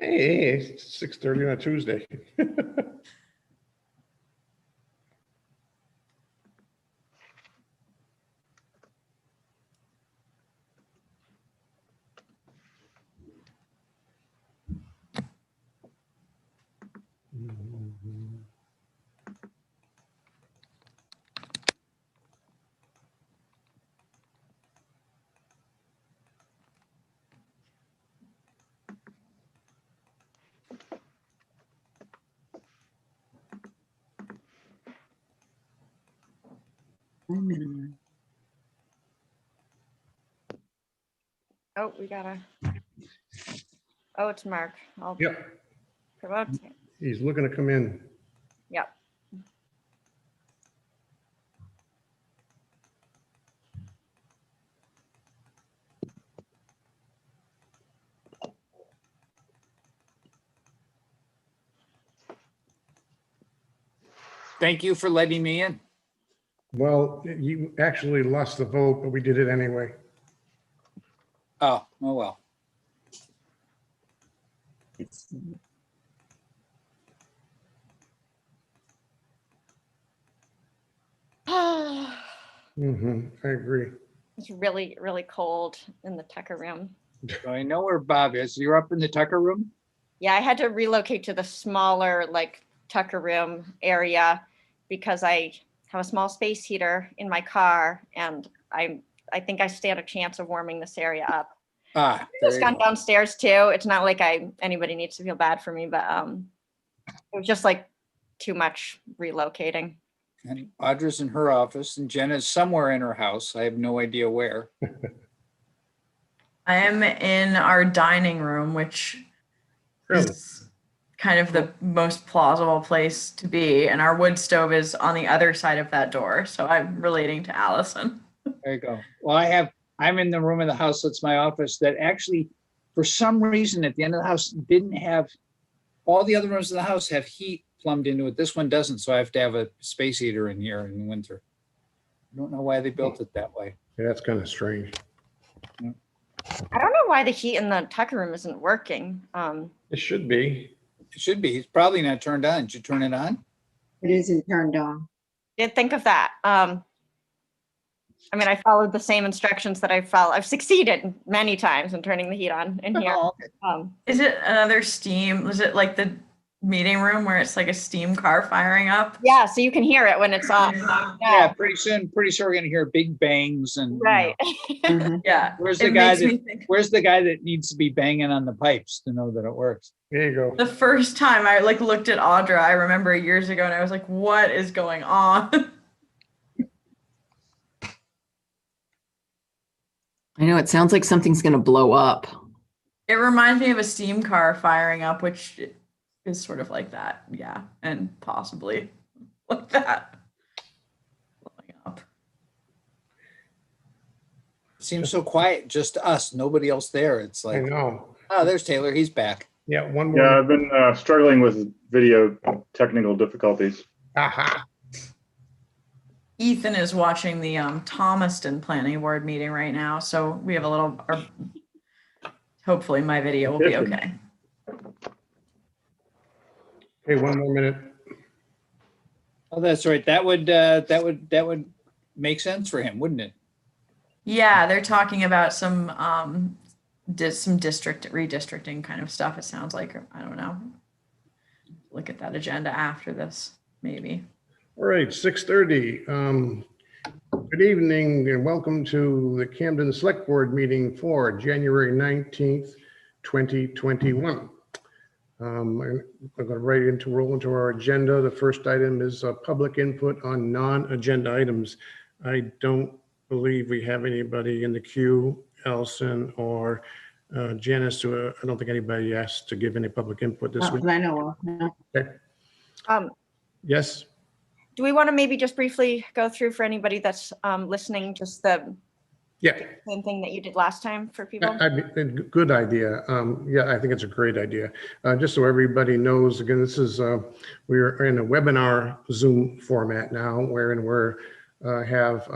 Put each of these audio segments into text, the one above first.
Hey, it's 6:30 on a Tuesday. Oh, we gotta. Oh, it's Mark. I'll Yep, promote him. he's looking to come in. Yep. Thank you for letting me in. Well, you actually lost the vote, but we did it anyway. Oh well. I agree. It's really, really cold in the Tucker room. So I know where Bob is. You're up in the Tucker room? Yeah, I had to relocate to the smaller like Tucker room area because I have a small space heater in my car and I think I stand a chance of warming this area up. Ah, I've there just you gone go. downstairs too. It's not like anybody needs to feel bad for me, but it was just like too much relocating. And Audra's in her office and Jenna's somewhere in her house. I have no idea where. I am in our dining room, which Really? is kind of the most plausible place to be. And our wood stove is on the other side of that door. So I'm relating to Allison. There you go. Well, I'm in the room of the house that's my office that actually, for some reason, at the end of the house didn't have, all the other rooms in the house have heat plumbed into it. This one doesn't, so I have to have a space heater in here in the winter. I don't know why they built it that way. Yeah, that's kind of strange. I don't know why the heat in the Tucker room isn't working. It should be. It should be. It's probably not turned on. Did you turn it on? It isn't turned on. Did think of that. I mean, I followed the same instructions that I've succeeded many times in turning the heat on in here. Oh, okay. Is it another steam? Was it like the meeting room where it's like a steam car firing up? Yeah, so you can hear it when it's on. Yeah, pretty soon we're gonna hear big bangs and Right. Mhm. Yeah. Where's the It guy makes that- me think. where's the guy that needs to be banging on the pipes to know that it works? There you go. The first time I like looked at Audra, I remember years ago, and I was like, "What is going on?" I know it sounds like something's going to blow up. It reminds me of a steam car firing up, which is sort of like that, yeah, and possibly like that. Blowing up. Seems so quiet, just us, nobody else there. It's I like, know. oh, there's Taylor. He's back. Yeah, one more. Yeah, I've been struggling with video technical difficulties. Aha. Ethan is watching the Thomaston Planning Board meeting right now, so we have a little. Hopefully, my video will be okay. Okay, one more minute. Oh, that's right. That would make sense for him, wouldn't it? Yeah, they're talking about some district redistricting kind of stuff. It sounds like, I don't know. Look at that agenda after this, maybe. All right, 6:30. Good evening and welcome to the Camden Select Board meeting for January 19th, 2021. We're going to roll into our agenda. The first item is public input on non-agenda items. I don't believe we have anybody in the queue, Allison or Janice. I don't think anybody asked to give any public input this week. I know of. No. Okay. Yes. Do we want to maybe just briefly go through for anybody that's listening, just the Yeah. same thing that you did last time for people? Good idea. Yeah, I think it's a great idea. Just so everybody knows, again, this is, we're in a webinar Zoom format now, wherein we're have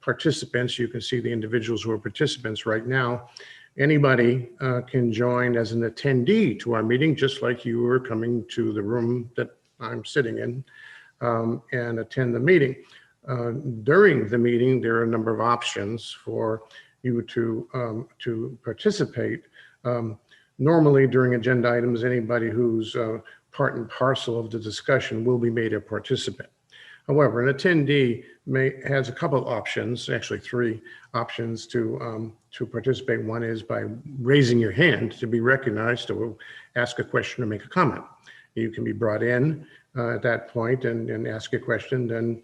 participants. You can see the individuals who are participants right now. Anybody can join as an attendee to our meeting, just like you were coming to the room that I'm sitting in, and attend the meeting. During the meeting, there are a number of options for you to participate. Normally, during agenda items, anybody who's part and parcel of the discussion will be made a participant. However, an attendee has a couple options, actually 3 options to participate. One is by raising your hand to be recognized to ask a question or make a comment. You can be brought in at that point and ask a question, then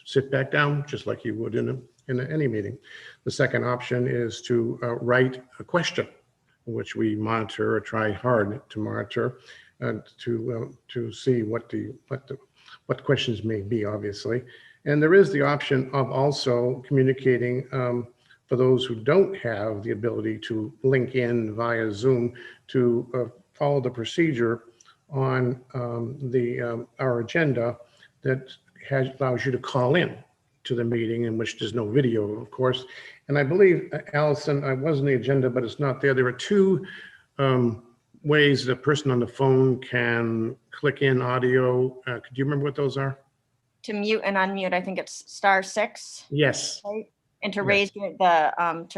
sit back down just like you would in any meeting. The second option is to write a question, which we monitor or try hard to monitor to see what questions may be, obviously. And there is the option of also communicating for those who don't have the ability to link in via Zoom to follow the procedure on our agenda that allows you to call in to the meeting, in which there's no video, of course. And I believe, Allison, I was on the agenda, but it's not there. There are 2 ways the person on the phone can click in audio. Could you remember what those are? To mute and unmute, I think it's *6. Yes. Right? And to Yes.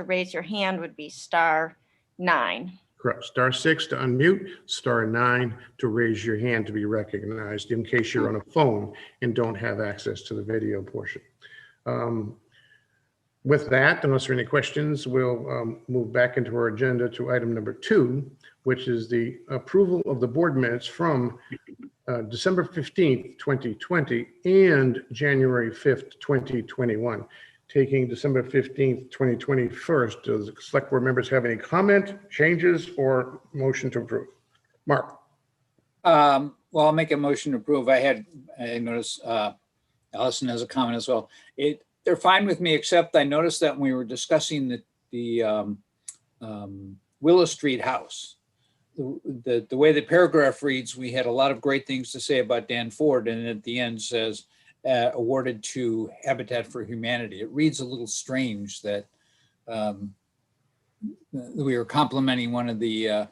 raise your hand would be *9. Correct. *6 to unmute, *9 to raise your hand to be recognized in case you're on a phone and don't have access to the video portion. With that, unless there are any questions, we'll move back into our agenda to item number 2, which is the approval of the board minutes from December 15th, 2020 and January 5th, 2021. Taking December 15th, 2020 first, does the select board members have any comment, changes, or motion to approve? Mark? Well, I'll make a motion to approve. I noticed Allison has a comment as well. They're fine with me, except I noticed that when we were discussing the Willow Street house, the way the paragraph reads, we had a lot of great things to say about Dan Ford, and at the end says awarded to Habitat for Humanity. It reads a little strange that we were complimenting one of the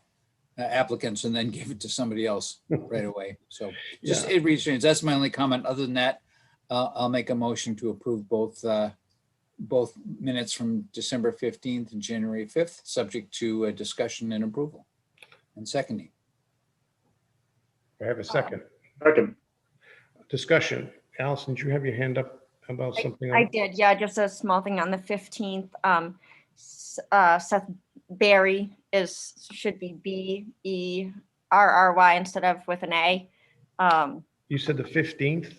applicants and then gave it to somebody else right away. So just it reads strange. That's my only comment. Other than that, I'll make a motion to approve both minutes from December 15th and January 5th, subject to discussion and approval and seconding. I have a second. Second. Discussion. Allison, did you have your hand up about something? I did, yeah, just a small thing on the 15th. Seth Berry should be Berry instead of with an A. You said the 15th?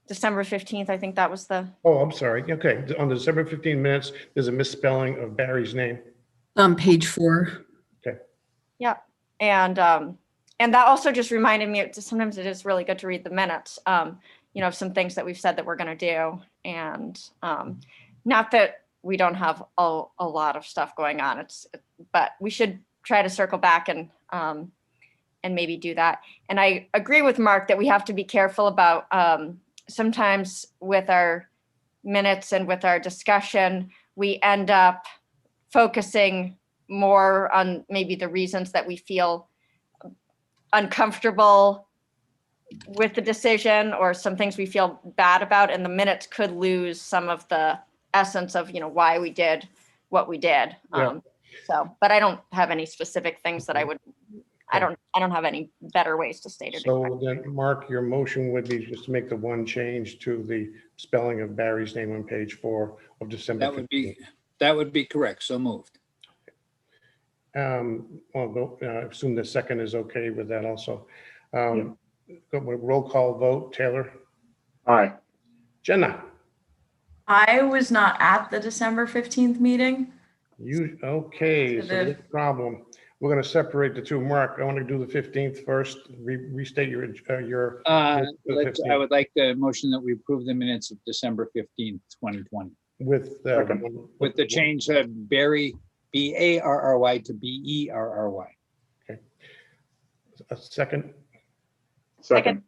December 15th, I think that was the, Oh, I'm sorry. Okay, on the December 15 minutes, there's a misspelling of Barry's name. Page 4. yeah. And that also just reminded me, sometimes it is really good to read the minutes, some things that we've said that we're going to do. And not that we don't have a lot of stuff going on, but we should try to circle back and maybe do that. And I agree with Mark that we have to be careful about sometimes with our minutes and with our discussion, we end up focusing more on maybe the reasons that we feel uncomfortable with the decision or some things we feel bad about, and the minutes could lose some of the essence of, why we did what we did. Yeah. But I don't have any specific things that I don't have any better ways to state it. So then, Mark, your motion would be just to make the one change to the spelling of Barry's name on page 4 of December. That would be correct. So moved. Well, I assume the second is okay with that also. Roll call vote. Taylor? Aye. Jenna? I was not at the December 15th meeting. Okay, so no problem. We're going to separate the two. Mark, I want to do the 15th first. Restate your. I would like the motion that we approve the minutes of December 15th, 2020. With the change of Barry, Barry to Berry. Okay. A second. Second.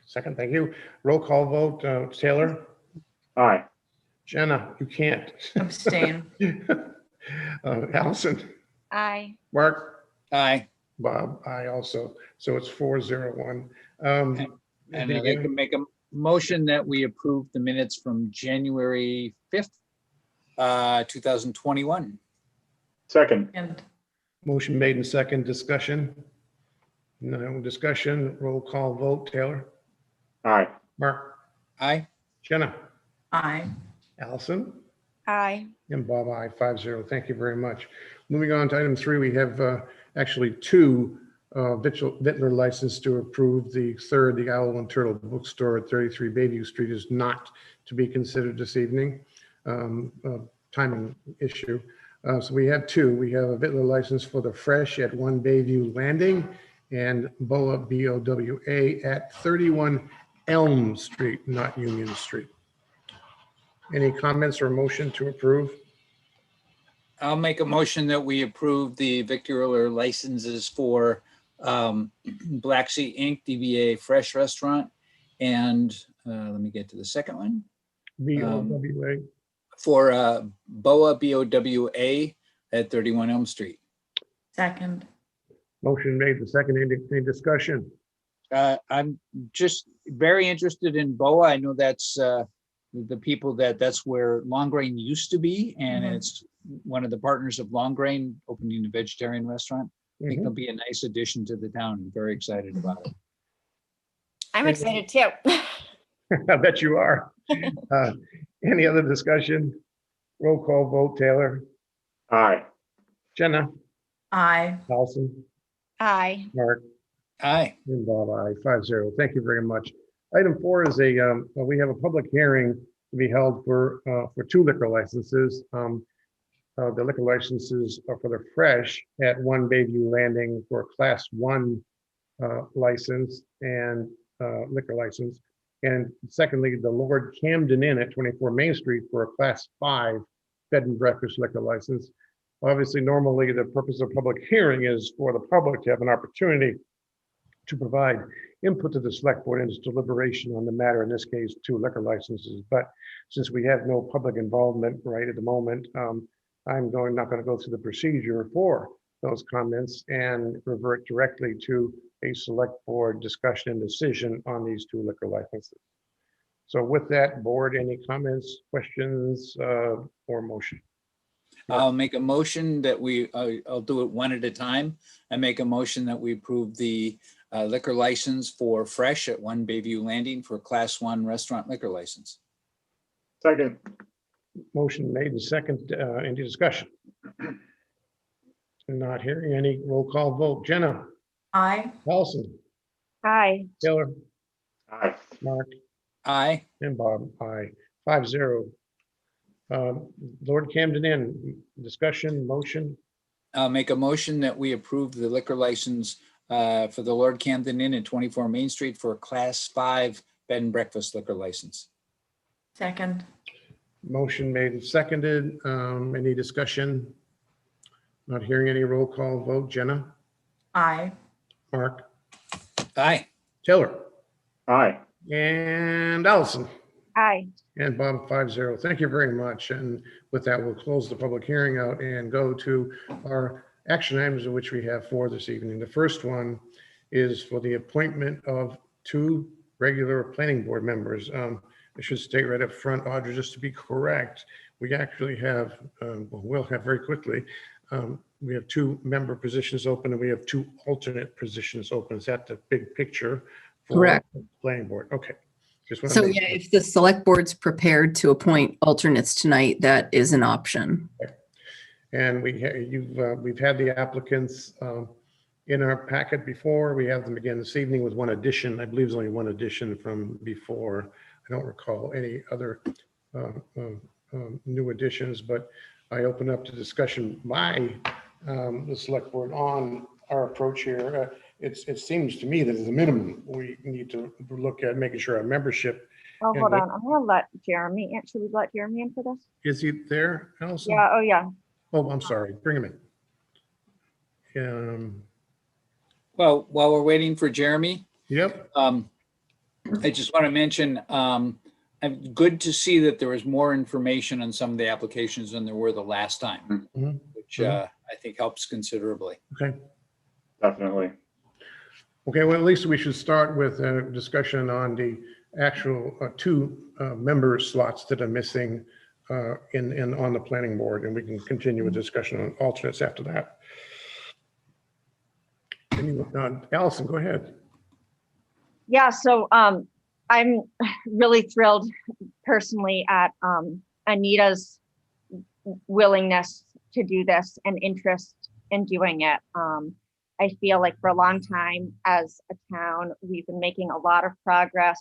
Second, thank you. Roll call vote. Taylor? Aye. Jenna, you can't. Abstain. Allison, Aye. Mark, Aye. Bob, I also. So it's 401. And I'd like to make a motion that we approve the minutes from January 5th, 2021. Second. And Motion made in second. Discussion. No discussion. Roll call vote. Taylor, Aye. Mark, Aye. Jenna, I, Allison, Aye. and Bob, I 5-0. Thank you very much. Moving on to item 3, we have actually 2 Vittler license to approve. The third, the Owl and Turtle Bookstore at 33 Bayview Street, is not to be considered this evening. Timing issue. So we have 2. We have a Vittler license for the Fresh at 1 Bayview Landing and BOA, BOWA, at 31 Elm Street, not Union Street. Any comments or motion to approve? I'll make a motion that we approve the victualler licenses for Black Sea Inc., DBA Fresh Restaurant, and let me get to the second one. BOWA. For BOA, BOWA at 31 Elm Street. second. Motion made the second. Any discussion? I'm just very interested in BOA. I know that's the people that's where Long Grain used to be, and Mhm. it's one of the partners of Long Grain opening a vegetarian restaurant. I think Mhm. they'll be a nice addition to the town. I'm very excited about it. I'm excited too. I bet you are. Any other discussion? Roll call vote. Taylor, Aye. Jenna, I, Allison, Aye. Mark, Aye. and Bob, I 5-0. Thank you very much. Item 4 is we have a public hearing to be held for 2 liquor licenses. The liquor licenses are for the Fresh at 1 Bayview Landing for a Class 1 license and liquor license. And secondly, the Lord Camden Inn at 24 Main Street for a Class 5 bed and breakfast liquor license. Obviously, normally the purpose of public hearing is for the public to have an opportunity to provide input to the select board in its deliberation on the matter, in this case, 2 liquor licenses. But since we have no public involvement right at the moment, I'm not going to go through the procedure for those comments and revert directly to a select board discussion and decision on these 2 liquor licenses. So with that, board, any comments, questions, or motion? I'll make a motion that I'll do it one at a time. I make a motion that we approve the liquor license for Fresh at 1 Bayview Landing for Class 1 restaurant liquor license. Second. Motion made and second. Any discussion? Not hearing any. Roll call vote. Jenna, I, Allison, Aye. Taylor, Aye. Mark, Aye. and Bob. Aye. 5-0. Lord Camden Inn, discussion, motion. I'll make a motion that we approve the liquor license for the Lord Camden Inn at 24 Main Street for a Class 5 bed and breakfast liquor license. second. Motion made and seconded. Any discussion? Not hearing any. Roll call vote. Jenna, I, Mark, Aye. Taylor, Aye. and Allison. Aye. And Bob, 5-0. Thank you very much. And with that, we'll close the public hearing out and go to our action items, of which we have 4 this evening. The first one is for the appointment of 2 regular planning board members. I should state right up front, Audra, just to be correct, we actually have, we'll have very quickly, we have 2 member positions open and we have 2 alternate positions open. Is that the big picture? For Correct. Planning board. Okay. Just want to So make yeah, sure. if the select board's prepared to appoint alternates tonight, that is an option. And we've had the applicants in our packet before. We have them again this evening with 1 addition. I believe there's only 1 addition from before. I don't recall any other new additions, but I open up to discussion by the select board on our approach here. It seems to me that as a minimum, we need to look at making sure our membership. Oh, And hold what- on. I'm gonna let Jeremy, should we let Jeremy in for this? Is he there, Allison? Yeah, oh, yeah. Oh, I'm sorry. Bring him in. Well, while we're waiting for Jeremy, Yep. I just want to mention, good to see that there was more information on some of the applications than there were the last time, Mhm. which I think helps considerably. Okay. Definitely. Okay, well, at least we should start with a discussion on the actual two member slots that are missing on the planning board, and we can continue a discussion on alternates after that. Allison, go ahead. Yeah, so I'm really thrilled personally at Anita's willingness to do this and interest in doing it. I feel like for a long time as a town, we've been making a lot of progress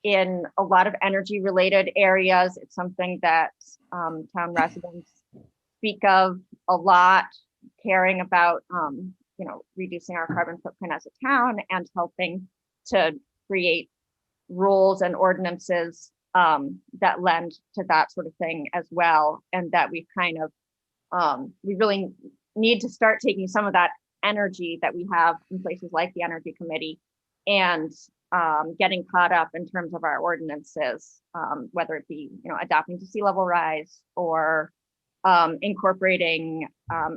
in a lot of energy related areas. It's something that town residents speak of a lot, caring about reducing our carbon footprint as a town and helping to create rules and ordinances that lend to that sort of thing as well. And that we've kind of, we really need to start taking some of that energy that we have in places like the Energy Committee and getting caught up in terms of our ordinances, whether it be, adapting to sea level rise or incorporating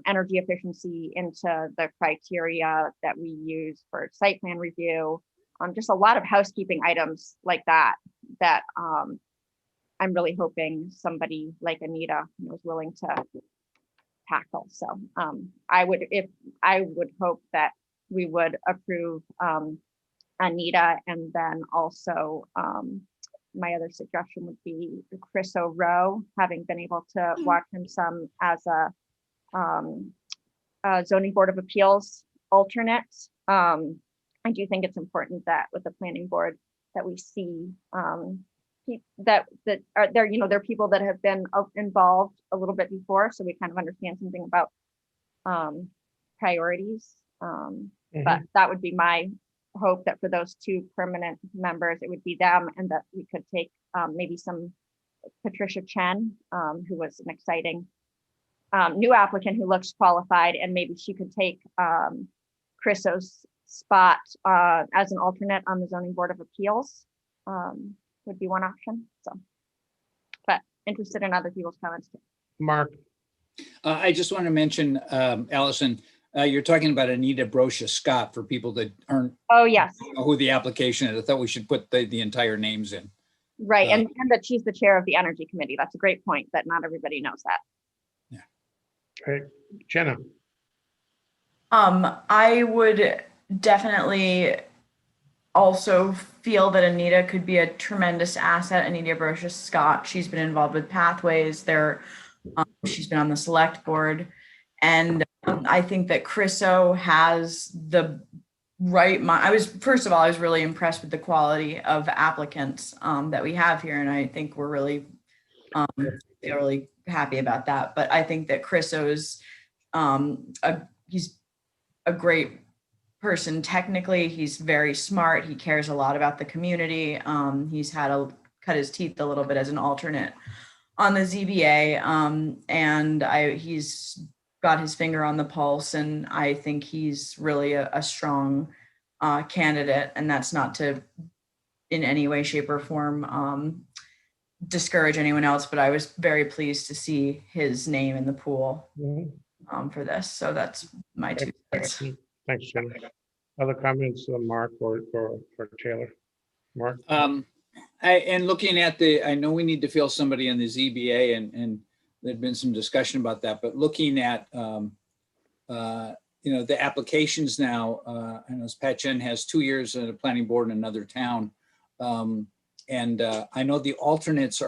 energy efficiency into the criteria that we use for site plan review. Just a lot of housekeeping items like that I'm really hoping somebody like Anita was willing to tackle. So I would hope that we would approve Anita, and then also my other suggestion would be Chris O'Rowe, having been able to watch him some as a zoning board of appeals alternate. I do think it's important that with the planning board that we see that are there, there are people that have been involved a little bit before, so we kind of understand something about priorities. But that would be my hope, that for those two permanent members, it would be them, and that we could take maybe some Patricia Chen, who was an exciting new applicant who looks qualified, and maybe she could take Chris O's spot as an alternate on the zoning board of appeals. Would be one option. So, but interested in other people's comments too. Mark. I just want to mention, Allison, you're talking about Anita Brocia Scott for people that aren't Oh yes, know who the application is. I thought we should put the entire names in. right, and that she's the chair of the Energy Committee. That's a great point, that not everybody knows that. Yeah. Okay, Jenna. I would definitely also feel that Anita could be a tremendous asset. Anita Brocia Scott, she's been involved with Pathways there. She's been on the select board. And I think that Chris O has the right mind. I was really impressed with the quality of applicants that we have here. And I think we're really happy about that. But I think that Chris O's, he's a great person. Technically, he's very smart. He cares a lot about the community. He's had to cut his teeth a little bit as an alternate on the ZBA. And he's got his finger on the pulse, and I think he's really a strong candidate. And that's not to in any way, shape, or form discourage anyone else, but I was very pleased to see his name in the pool for this. So that's my two cents. Thanks, Jenna. Other comments, Mark or Taylor? Mark? And looking at I know we need to fill somebody on the ZBA, and there'd been some discussion about that, but looking at, the applications now, I know Pat Chen has 2 years at a planning board in another town. And I know the alternates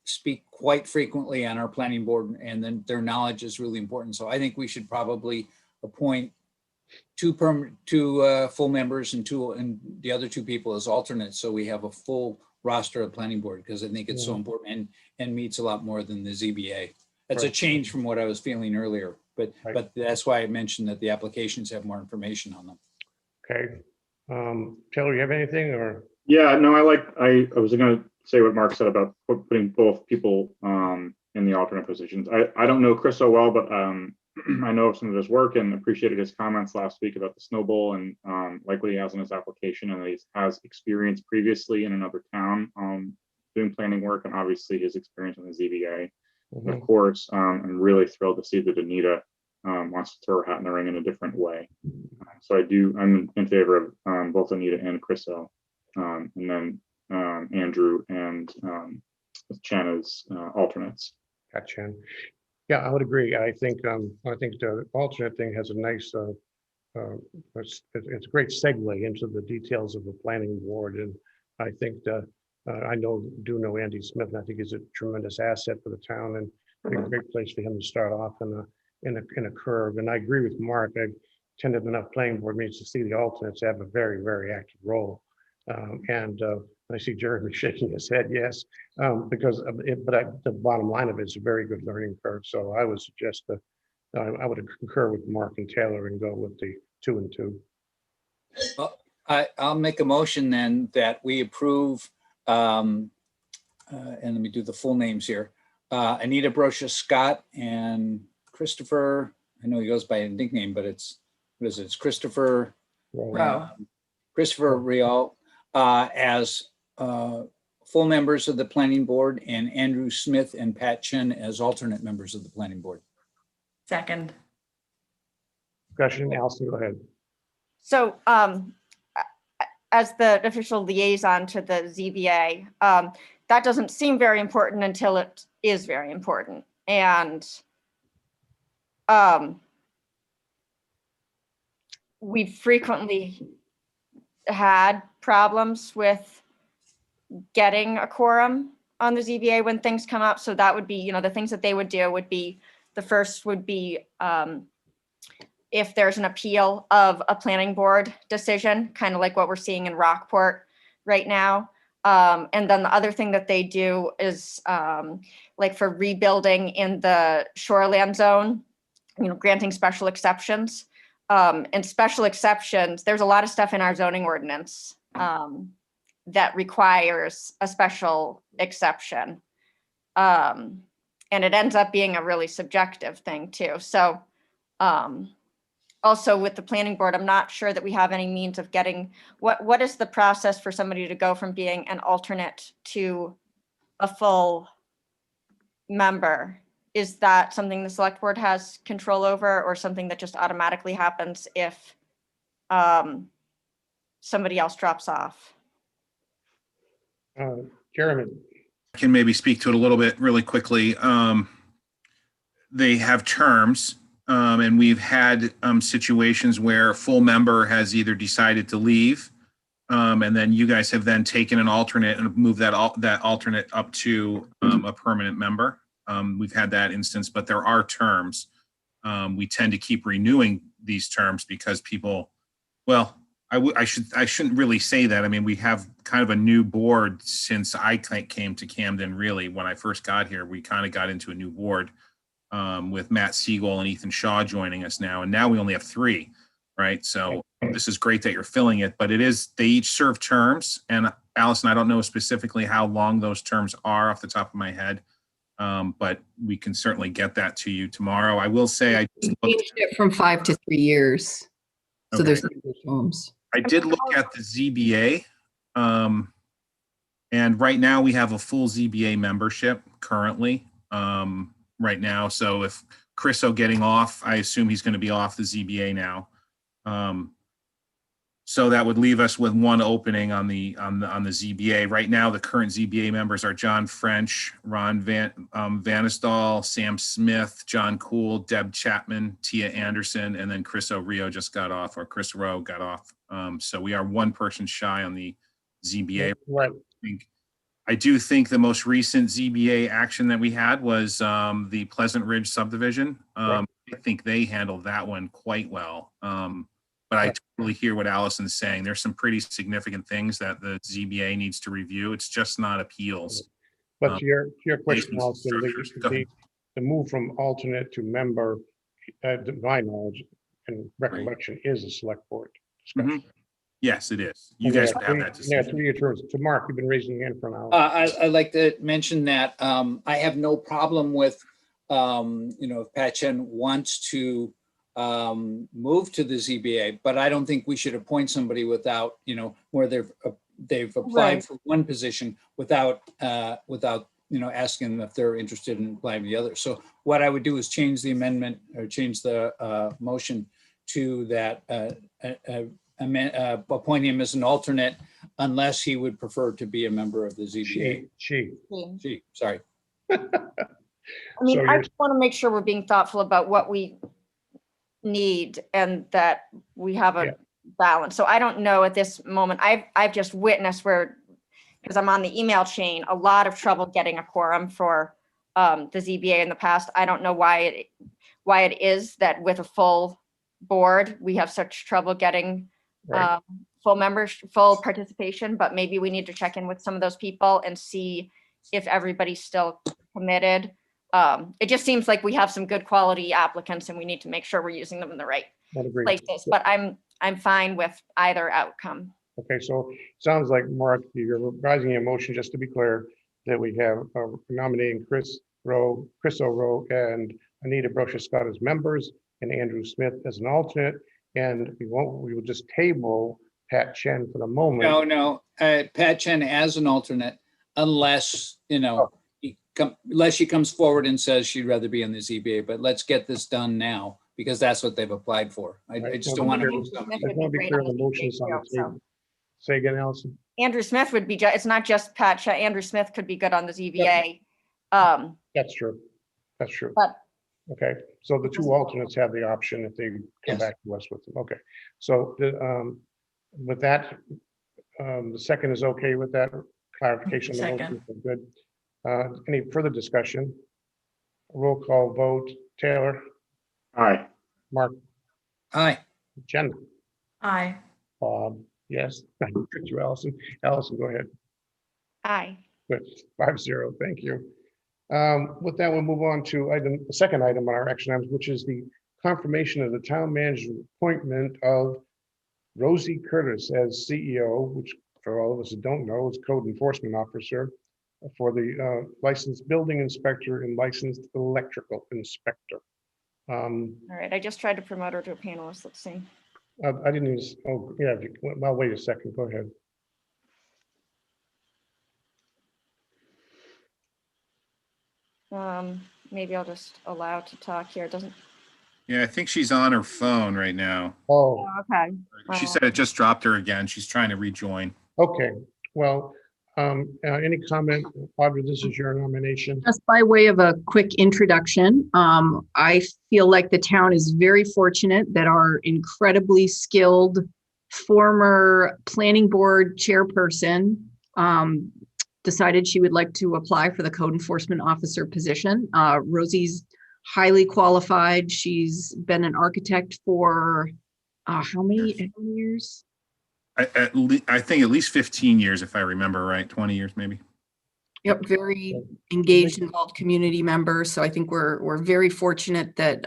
speak quite frequently on our planning board, and then their knowledge is really important. So I think we should probably appoint two full members and the other two people as alternates, so we have a full roster of planning board, because I think it's so important and meets a lot more than the ZBA. That's a change from what I was feeling earlier, but that's why I mentioned that the applications have more information on them. Okay. Taylor, you have anything or? Yeah, no, I was going to say what Mark said about putting both people in the alternate positions. I don't know Chris so well, but I know some of his work and appreciated his comments last week about the Snow Bowl and like what he has in his application, and he has experience previously in another town doing planning work, and obviously his experience in the ZBA. And of course, I'm really thrilled to see that Anita wants to throw her hat in the ring in a different way. So I'm in favor of both Anita and Chriso, and then Andrew and Chen as alternates. Gotcha. Yeah, I would agree. I think the alternate thing has a nice, it's a great segue into the details of the planning board. And I think I do know Andy Smith, and I think he's a tremendous asset for the town, and a great place for him to start off in a curve. And I agree with Mark. I've attended enough planning board meetings to see the alternates have a very, very active role. And I see Jeremy shaking his head, yes, because the bottom line of it is a very good learning curve. So I would suggest that I would concur with Mark and Taylor and go with the 2 and 2. Well, I'll make a motion then that we approve, and let me do the full names here. Anita Brocia Scott and Christopher, I know he goes by a nickname, but it's Christopher Row. Rial as full members of the planning board, and Andrew Smith and Pat Chen as alternate members of the planning board. Second. Discussion, Allison, go ahead. So as the official liaison to the ZBA, that doesn't seem very important until it is very important. And we've frequently had problems with getting a quorum on the ZBA when things come up. So that would be, the things that they would do would be, the first would be if there's an appeal of a planning board decision, kind of like what we're seeing in Rockport right now. And then the other thing that they do is like for rebuilding in the shoreland zone, granting special exceptions. And special exceptions, there's a lot of stuff in our zoning ordinance that requires a special exception. And it ends up being a really subjective thing too. So also with the planning board, I'm not sure that we have any means of getting, what is the process for somebody to go from being an alternate to a full member? Is that something the select board has control over, or something that just automatically happens if somebody else drops off? Jeremy. I can maybe speak to it a little bit really quickly. They have terms, and we've had situations where a full member has either decided to leave, and then you guys have then taken an alternate and moved that alternate up to a permanent member. We've had that instance, but there are terms. We tend to keep renewing these terms because people, well, I shouldn't really say that. I mean, we have kind of a new board since I came to Camden. Really, when I first got here, we kind of got into a new board with Matt Siegel and Ethan Shaw joining us now, and now we only have 3, right? So this is great that you're filling it, but they each serve terms. And Allison, I don't know specifically how long those terms are off the top of my head, but we can certainly get that to you tomorrow. I will say I just Changed it from 5 to 3 years. So Okay. there's terms. I did look at the ZBA, and right now we have a full ZBA membership currently right now. So if Chriso getting off, I assume he's going to be off the ZBA now. So that would leave us with 1 opening on the ZBA. Right now, the current ZBA members are John French, Ron Vanisdal, Sam Smith, John Cool, Deb Chapman, Tia Anderson, and then Chris O'Rio just got off, or Chris Rowe got off. So we are 1 person shy on the ZBA. Right. I do think the most recent ZBA action that we had was the Pleasant Ridge subdivision. Right. I think they handled that one quite well. But I totally hear what Allison's saying. There's some pretty significant things that the ZBA needs to review. It's just not appeals. But to your question, license Allison, structures. Go ahead. the move from alternate to member, to my knowledge and recollection, is a select board discussion. Yes, it is. You guys would have that Yeah, decision. 3-year terms. To Mark, you've been raising your hand for an hour. I'd like to mention that I have no problem with if Pat Chen wants to move to the ZBA, but I don't think we should appoint somebody without, where they've applied Right. for one position without, asking them if they're interested in applying to the other. So what I would do is change the amendment or change the motion to that, appoint him as an alternate unless he would prefer to be a member of the ZBA. She. Gee, sorry. I mean, So I you're- just want to make sure we're being thoughtful about what we need and that we have Yeah. a balance. So I don't know at this moment, I've just witnessed where, because I'm on the email chain, a lot of trouble getting a quorum for the ZBA in the past. I don't know why it is that with a full board, we have such trouble getting Right. full participation, but maybe we need to check in with some of those people and see if everybody's still committed. It just seems like we have some good quality applicants and we need to make sure we're using them in the right I'd agree. places, but I'm fine with either outcome. Okay, so sounds like, Mark, you're revising a motion, just to be clear, that we have nominating Chris O'Rowe and Anita Brochus Scott as members and Andrew Smith as an alternate. And we will just table Pat Chen for the moment. No, Pat Chen as an alternate, unless, unless she comes forward and says she'd rather be in the ZBA, but let's get this done now because that's what they've applied for. I just don't want to move I somebody. just want to be clear on the motions on the table. Say again, Allison. Andrew Smith would be, it's not just Pat Chen, Andrew Smith could be good on the ZBA. That's true. That's true. But- Okay, so the two alternates have the option if they come Yes. back to us with them. Okay, so with that, the second is okay with that clarification. of the motion? Good. Any further discussion? Roll call vote. Taylor, Aye. Mark, Aye. Jen, Aye. Bob, yes. Thank you, Allison. Allison, go ahead. Aye. Good, 5-0, thank you. With that, we'll move on to the second item on our action items, which is the confirmation of the town manager appointment of Rosie Curtis as CEO, which for all of us that don't know, is code enforcement officer for the licensed building inspector and licensed electrical inspector. All right, I just tried to promote her to a panelist. Let's see. I didn't even, oh, yeah, well, wait a second, go ahead. Maybe I'll just allow to talk here. It doesn't, Yeah, I think she's on her phone right now. Oh, okay. She said it just dropped her again. She's trying to rejoin. okay, well, any comment, Audra, this is your nomination. Just by way of a quick introduction, I feel like the town is very fortunate that our incredibly skilled former planning board chairperson decided she would like to apply for the code enforcement officer position. Rosie's highly qualified. She's been an architect for how many years? I think at least 15 years, if I remember right, 20 years maybe. Yep, very engaged, involved community member. So I think we're very fortunate that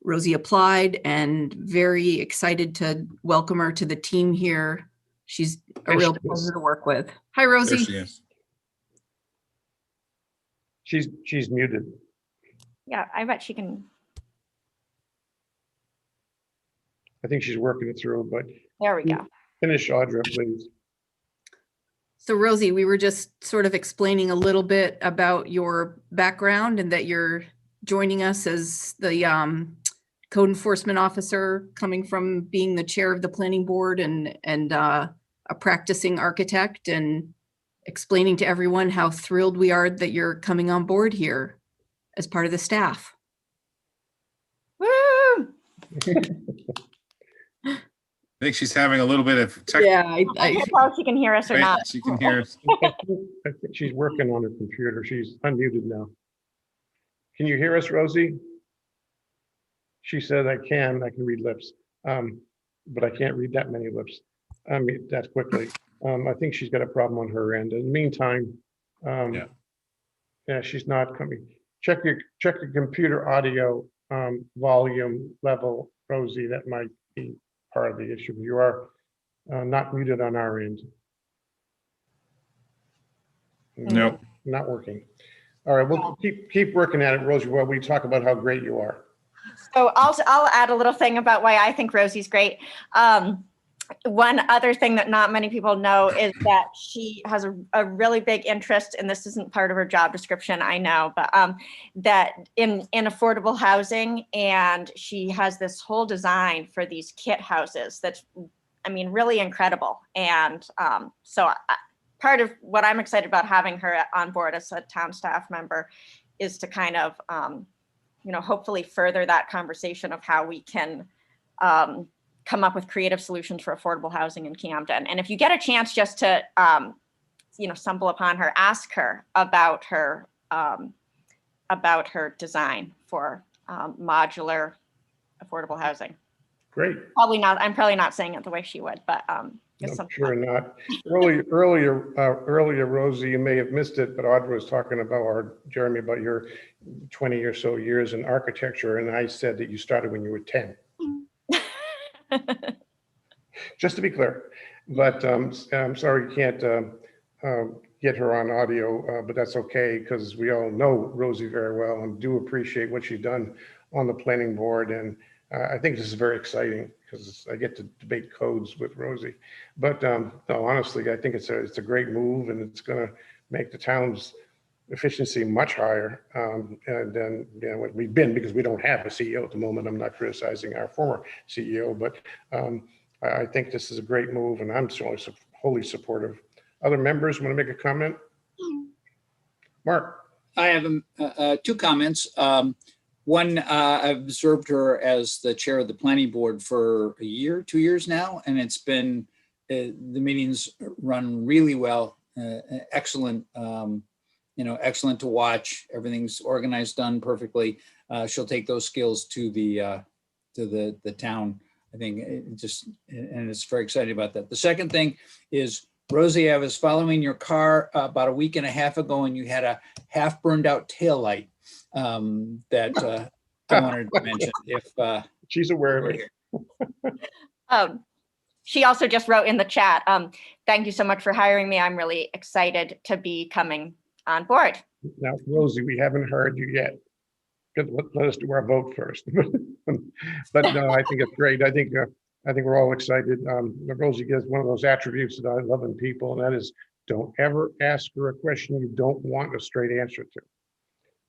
Rosie applied and very excited to welcome her to the team here. She's a There real she is. pleasure to work with. Hi, There Rosie. she is. She's muted. Yeah, I bet she can. I think she's working it through, but There we go. finish, Audra, please. So Rosie, we were just sort of explaining a little bit about your background and that you're joining us as the code enforcement officer, coming from being the chair of the planning board and a practicing architect, and explaining to everyone how thrilled we are that you're coming on board here as part of the staff. Woo! I think she's having a little bit of tech. Yeah, I can't tell if she can hear us or Right? not. She can hear us. I think she's working on her computer. She's unmuted now. Can you hear us, Rosie? She said, I can read lips, but I can't read that many lips. I mean, that quickly. I think she's got a problem on her end. In the meantime, yeah, she's not coming. Check your computer audio volume level, Rosie. That might be part of the issue. You are not muted on our end. Nope. Not working. All right, we'll keep working at it, Rosie, while we talk about how great you are. So I'll add a little thing about why I think Rosie's great. One other thing that not many people know is that she has a really big interest, and this isn't part of her job description, I know, but that in affordable housing, and she has this whole design for these kit houses that's, I mean, really incredible. And so part of what I'm excited about having her on board as a town staff member is to kind of, hopefully further that conversation of how we can come up with creative solutions for affordable housing in Camden. And if you get a chance just to, stumble upon her, ask her about her design for modular affordable housing. Great. I'm probably not saying it the way she would, but it's I'm something. sure not. Earlier, Rosie, you may have missed it, but Audra was talking about, or Jeremy, about your 20 or so years in architecture, and I said that you started when you were 10. Just to be clear, but I'm sorry you can't get her on audio, but that's okay, because we all know Rosie very well and do appreciate what she's done on the planning board. And I think this is very exciting because I get to debate codes with Rosie. But no, honestly, I think it's a great move, and it's going to make the town's efficiency much higher than what we've been, because we don't have a CEO at the moment. I'm not criticizing our former CEO, but I think this is a great move, and I'm certainly wholly supportive. Other members want to make a comment? Mark. I have two comments. One, I've observed her as the chair of the planning board for a year, 2 years now, and it's been, the meetings run really well, excellent, excellent to watch. Everything's organized, done perfectly. She'll take those skills to the town. I think and it's very exciting about that. The second thing is, Rosie, I was following your car about a week and a half ago, and you had a half burned out taillight that I wanted to mention. If She's aware of it. She also just wrote in the chat, thank you so much for hiring me. I'm really excited to be coming on board. Now, Rosie, we haven't heard you yet. Let us do our vote first. But no, I think it's great. I think we're all excited. Rosie gives one of those attributes that I love in people, and that is, don't ever ask her a question you don't want a straight answer to.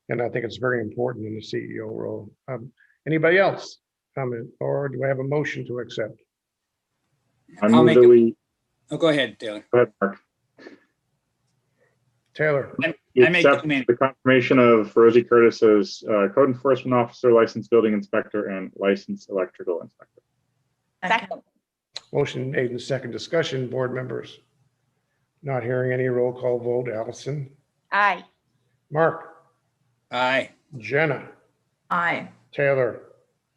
And I think it's very important in the CEO role. Anybody else comment, or do I have a motion to accept? I move that we. Oh, go ahead, Taylor. Go ahead, Mark. Taylor. We accept the confirmation of Rosie Curtis as code enforcement officer, licensed building inspector, and licensed electrical inspector. Second. Motion made in second. Discussion, board members. Not hearing any. Roll call vote. Allison. Aye. Mark. Aye. Jenna. Aye. Taylor.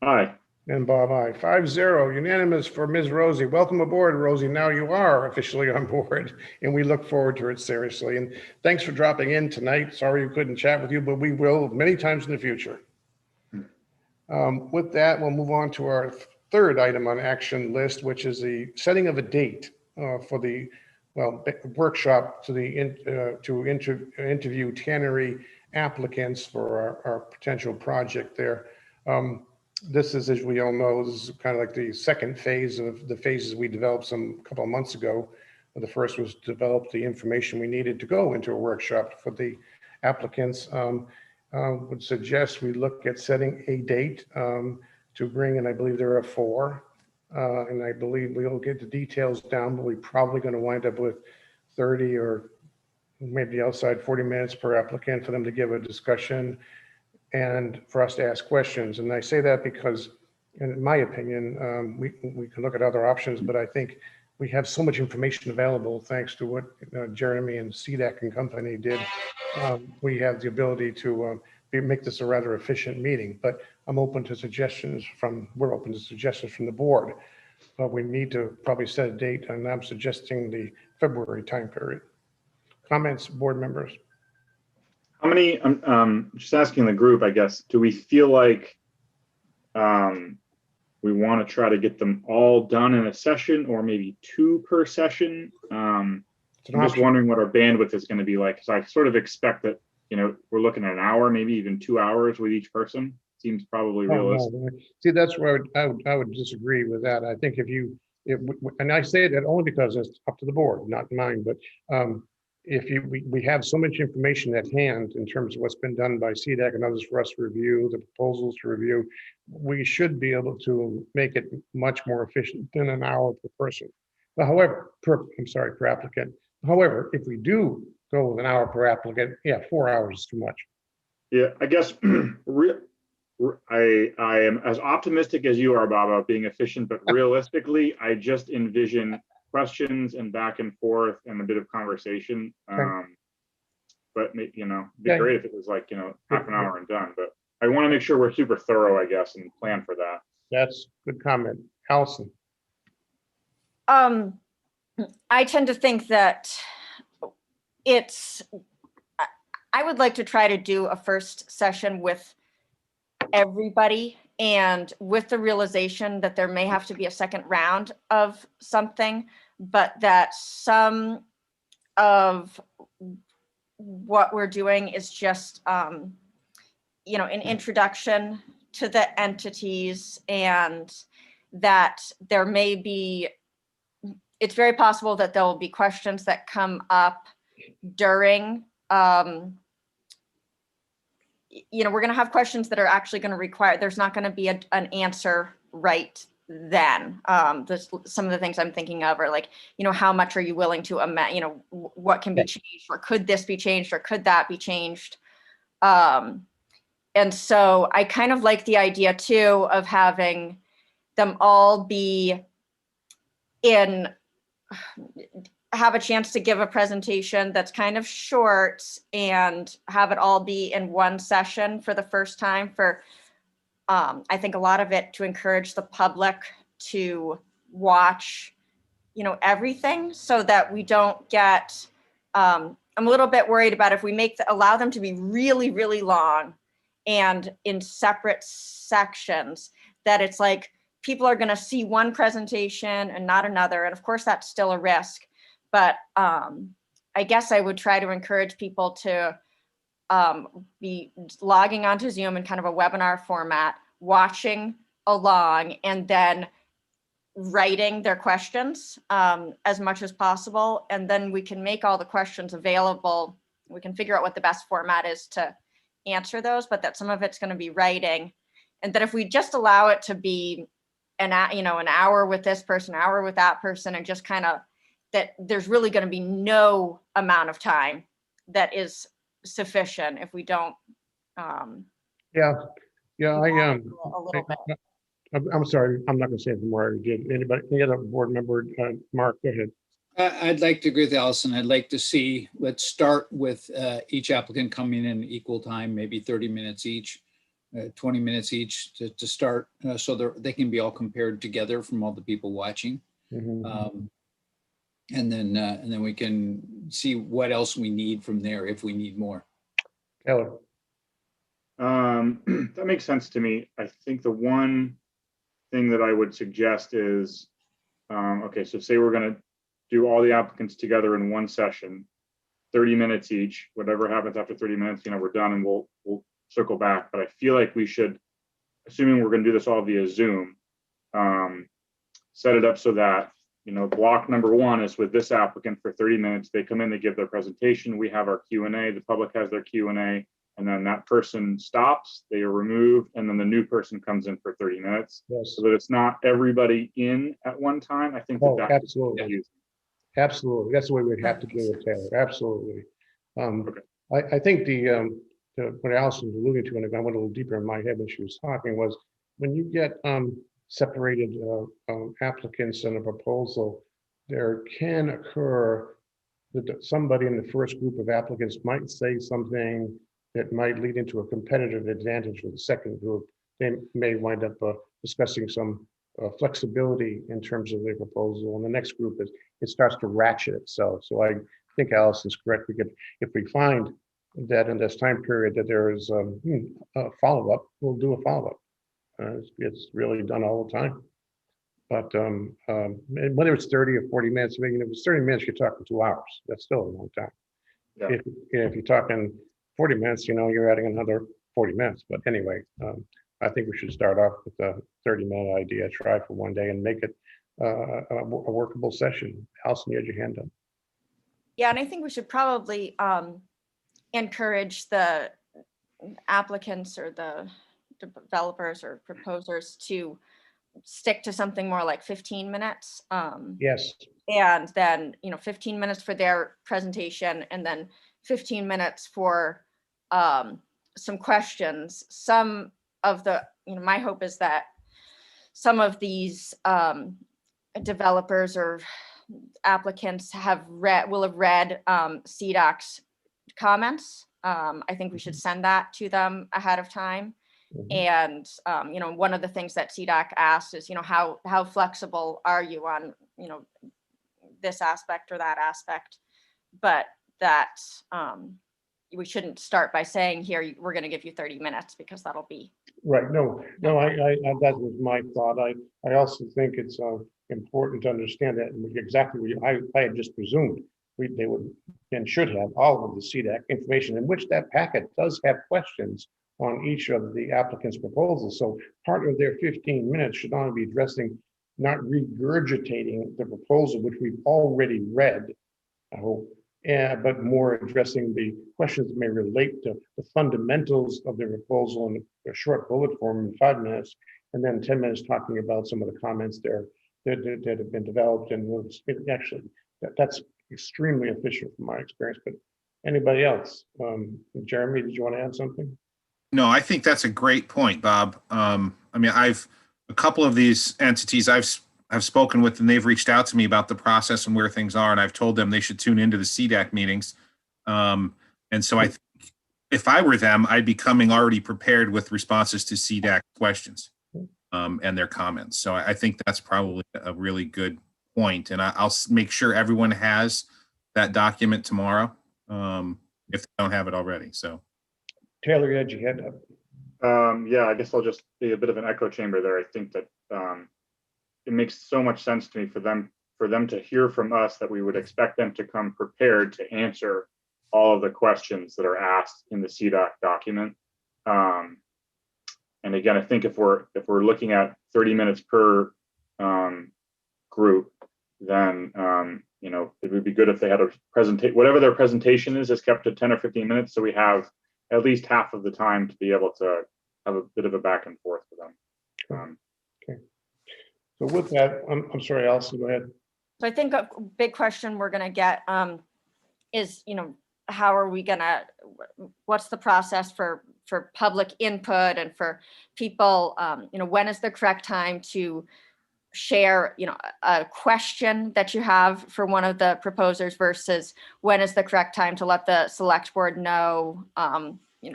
Aye. And Bob, aye. 5-0, unanimous for Ms. Rosie. Welcome aboard, Rosie. Now you are officially on board, and we look forward to it seriously. And thanks for dropping in tonight. Sorry we couldn't chat with you, but we will many times in the future. With that, we'll move on to our third item on action list, which is the setting of a date for the workshop to interview tannery applicants for our potential project there. This is, as we all know, this is kind of like the second phase of the phases we developed a couple of months ago. The first was to develop the information we needed to go into a workshop for the applicants. Would suggest we look at setting a date to bring, and I believe there are 4. And I believe we'll get the details down, but we're probably going to wind up with 30 or maybe outside 40 minutes per applicant for them to give a discussion and for us to ask questions. And I say that because, in my opinion, we can look at other options, but I think we have so much information available thanks to what Jeremy and CDAC and company did. We have the ability to make this a rather efficient meeting, but we're open to suggestions from the board. But we need to probably set a date, and I'm suggesting the February time period. Comments, board members? How many, just asking the group, I guess, do we feel like we want to try to get them all done in a session, or maybe 2 per session? I'm just wondering what our bandwidth is going to be like, because I sort of expect that we're looking at an hour, maybe even 2 hours with each person. Seems probably Oh, realistic. no. See, that's where I would disagree with that. I think and I say that only because it's up to the board, not mine, but if we have so much information at hand in terms of what's been done by CDAC and others for us to review, the proposals to review, we should be able to make it much more efficient than an hour per person. But however, per applicant. However, if we do go with an hour per applicant, yeah, 4 hours is too much. Yeah, I guess I am as optimistic as you are, Bob, about being efficient, but realistically, I just envision questions and back and forth and a bit of conversation. But it'd be Yeah. great if it was like, half an hour and done, but I want to make sure we're super thorough, I guess, and plan for that. That's a good comment. Allison. I tend to think that I would like to try to do a first session with everybody, and with the realization that there may have to be a second round of something, but that some of what we're doing is just, an introduction to the entities, and that there may be, it's very possible that there will be questions that come up during, we're going to have questions that are actually going to require, there's not going to be an answer right then. Some of the things I'm thinking of are like, how much are you willing to amend, what can be changed, or could this be changed, or could that be changed? And so I kind of like the idea too of having them all have a chance to give a presentation that's kind of short, and have it all be in one session for the first time for, I think a lot of it to encourage the public to watch, everything, so that we don't get, I'm a little bit worried about if we allow them to be really, really long and in separate sections, that it's like people are going to see one presentation and not another. And of course, that's still a risk. But I guess I would try to encourage people to be logging onto Zoom in kind of a webinar format, watching along, and then writing their questions as much as possible. And then we can make all the questions available. We can figure out what the best format is to answer those, but that some of it's going to be writing. And that if we just allow it to be an hour with this person, an hour with that person, and just kind of, that there's really going to be no amount of time that is sufficient if we don't. Yeah, a little bit. I'm sorry, I'm not going to say anything more. I did. Anybody, any other board member? Mark, go ahead. I'd like to agree with Allison. I'd like to see, let's start with each applicant coming in equal time, maybe 30 minutes each, 20 minutes each to start, so they can be all compared together from all the people watching. Mhm. And then we can see what else we need from there if we need more. Taylor. That makes sense to me. I think the one thing that I would suggest is, okay, so say we're going to do all the applicants together in one session, 30 minutes each. Whatever happens after 30 minutes, we're done, and we'll circle back. But I feel like we should, assuming we're going to do this all via Zoom, set it up so that block number one is with this applicant for 30 minutes. They come in, they give their presentation. We have our Q&A. The public has their Q&A. And then that person stops, they are removed, and then the new person comes in for 30 minutes. Yes. So that it's not everybody in at one time. I think that Absolutely. Absolutely. That's the way we'd have to do it, Taylor. Absolutely. Okay. I think what Allison was alluding to, and I went a little deeper in my head when she was talking, was when you get separated applicants in a proposal, there can occur that somebody in the first group of applicants might say something that might lead into a competitive advantage with the second group. They may wind up discussing some flexibility in terms of their proposal, and the next group it starts to ratchet itself. So I think Allison's correct. If we find that in this time period that there is a follow-up, we'll do a follow-up. It's really done all the time. But whether it's 30 or 40 minutes, if it's 30 minutes, you're talking 2 hours. That's still a long time. Yeah. If you're talking 40 minutes, you're adding another 40 minutes. But anyway, I think we should start off with the 30-minute idea, try for one day and make it a workable session. Allison, you had your hand up. Yeah, and I think we should probably encourage the applicants or the developers or proposers to stick to something more like 15 minutes. Yes, And then, 15 minutes for their presentation and then 15 minutes for some questions. Some of the, my hope is that some of these developers or applicants will have read CDOC's comments. I think we should send that to them ahead of time. Mhm. And, one of the things that CDOC asked is, how flexible are you on, this aspect or that aspect? But that we shouldn't start by saying, here, we're going to give you 30 minutes because that'll be. Right. No, I that was my thought. I also think it's important to understand that exactly what I had just presumed they would and should have all of the CDAC information, in which that packet does have questions on each of the applicant's proposals. So part of their 15 minutes should only be addressing, not regurgitating the proposal, which we've already read, I hope, but more addressing the questions that may relate to the fundamentals of the proposal in a short bullet form in 5 minutes, and then 10 minutes talking about some of the comments there that have been developed. And actually, that's extremely efficient from my experience. But anybody else? Jeremy, did you want to add something? No, I think that's a great point, Bob. A couple of these entities I've spoken with, and they've reached out to me about the process and where things are, and I've told them they should tune into the CDAC meetings. And so I think if I were them, I'd be coming already prepared with responses to CDAC questions and their comments. So I think that's probably a really good point, and I'll make sure everyone has that document tomorrow if they don't have it already. So. Taylor, you had your hand up. Yeah, I guess I'll just be a bit of an echo chamber there. I think that it makes so much sense to me for them to hear from us that we would expect them to come prepared to answer all of the questions that are asked in the CDOC document. And again, I think if we're looking at 30 minutes per group, then it would be good if they had a presentation, whatever their presentation is kept to 10 or 15 minutes, so we have at least half of the time to be able to have a bit of a back and forth with them. Okay. So with that, I'm sorry, Allison, go ahead. So I think a big question we're going to get is, how are we going to, what's the process for public input and for people, when is the correct time to share, a question that you have for one of the proposers versus when is the correct time to let the select board know,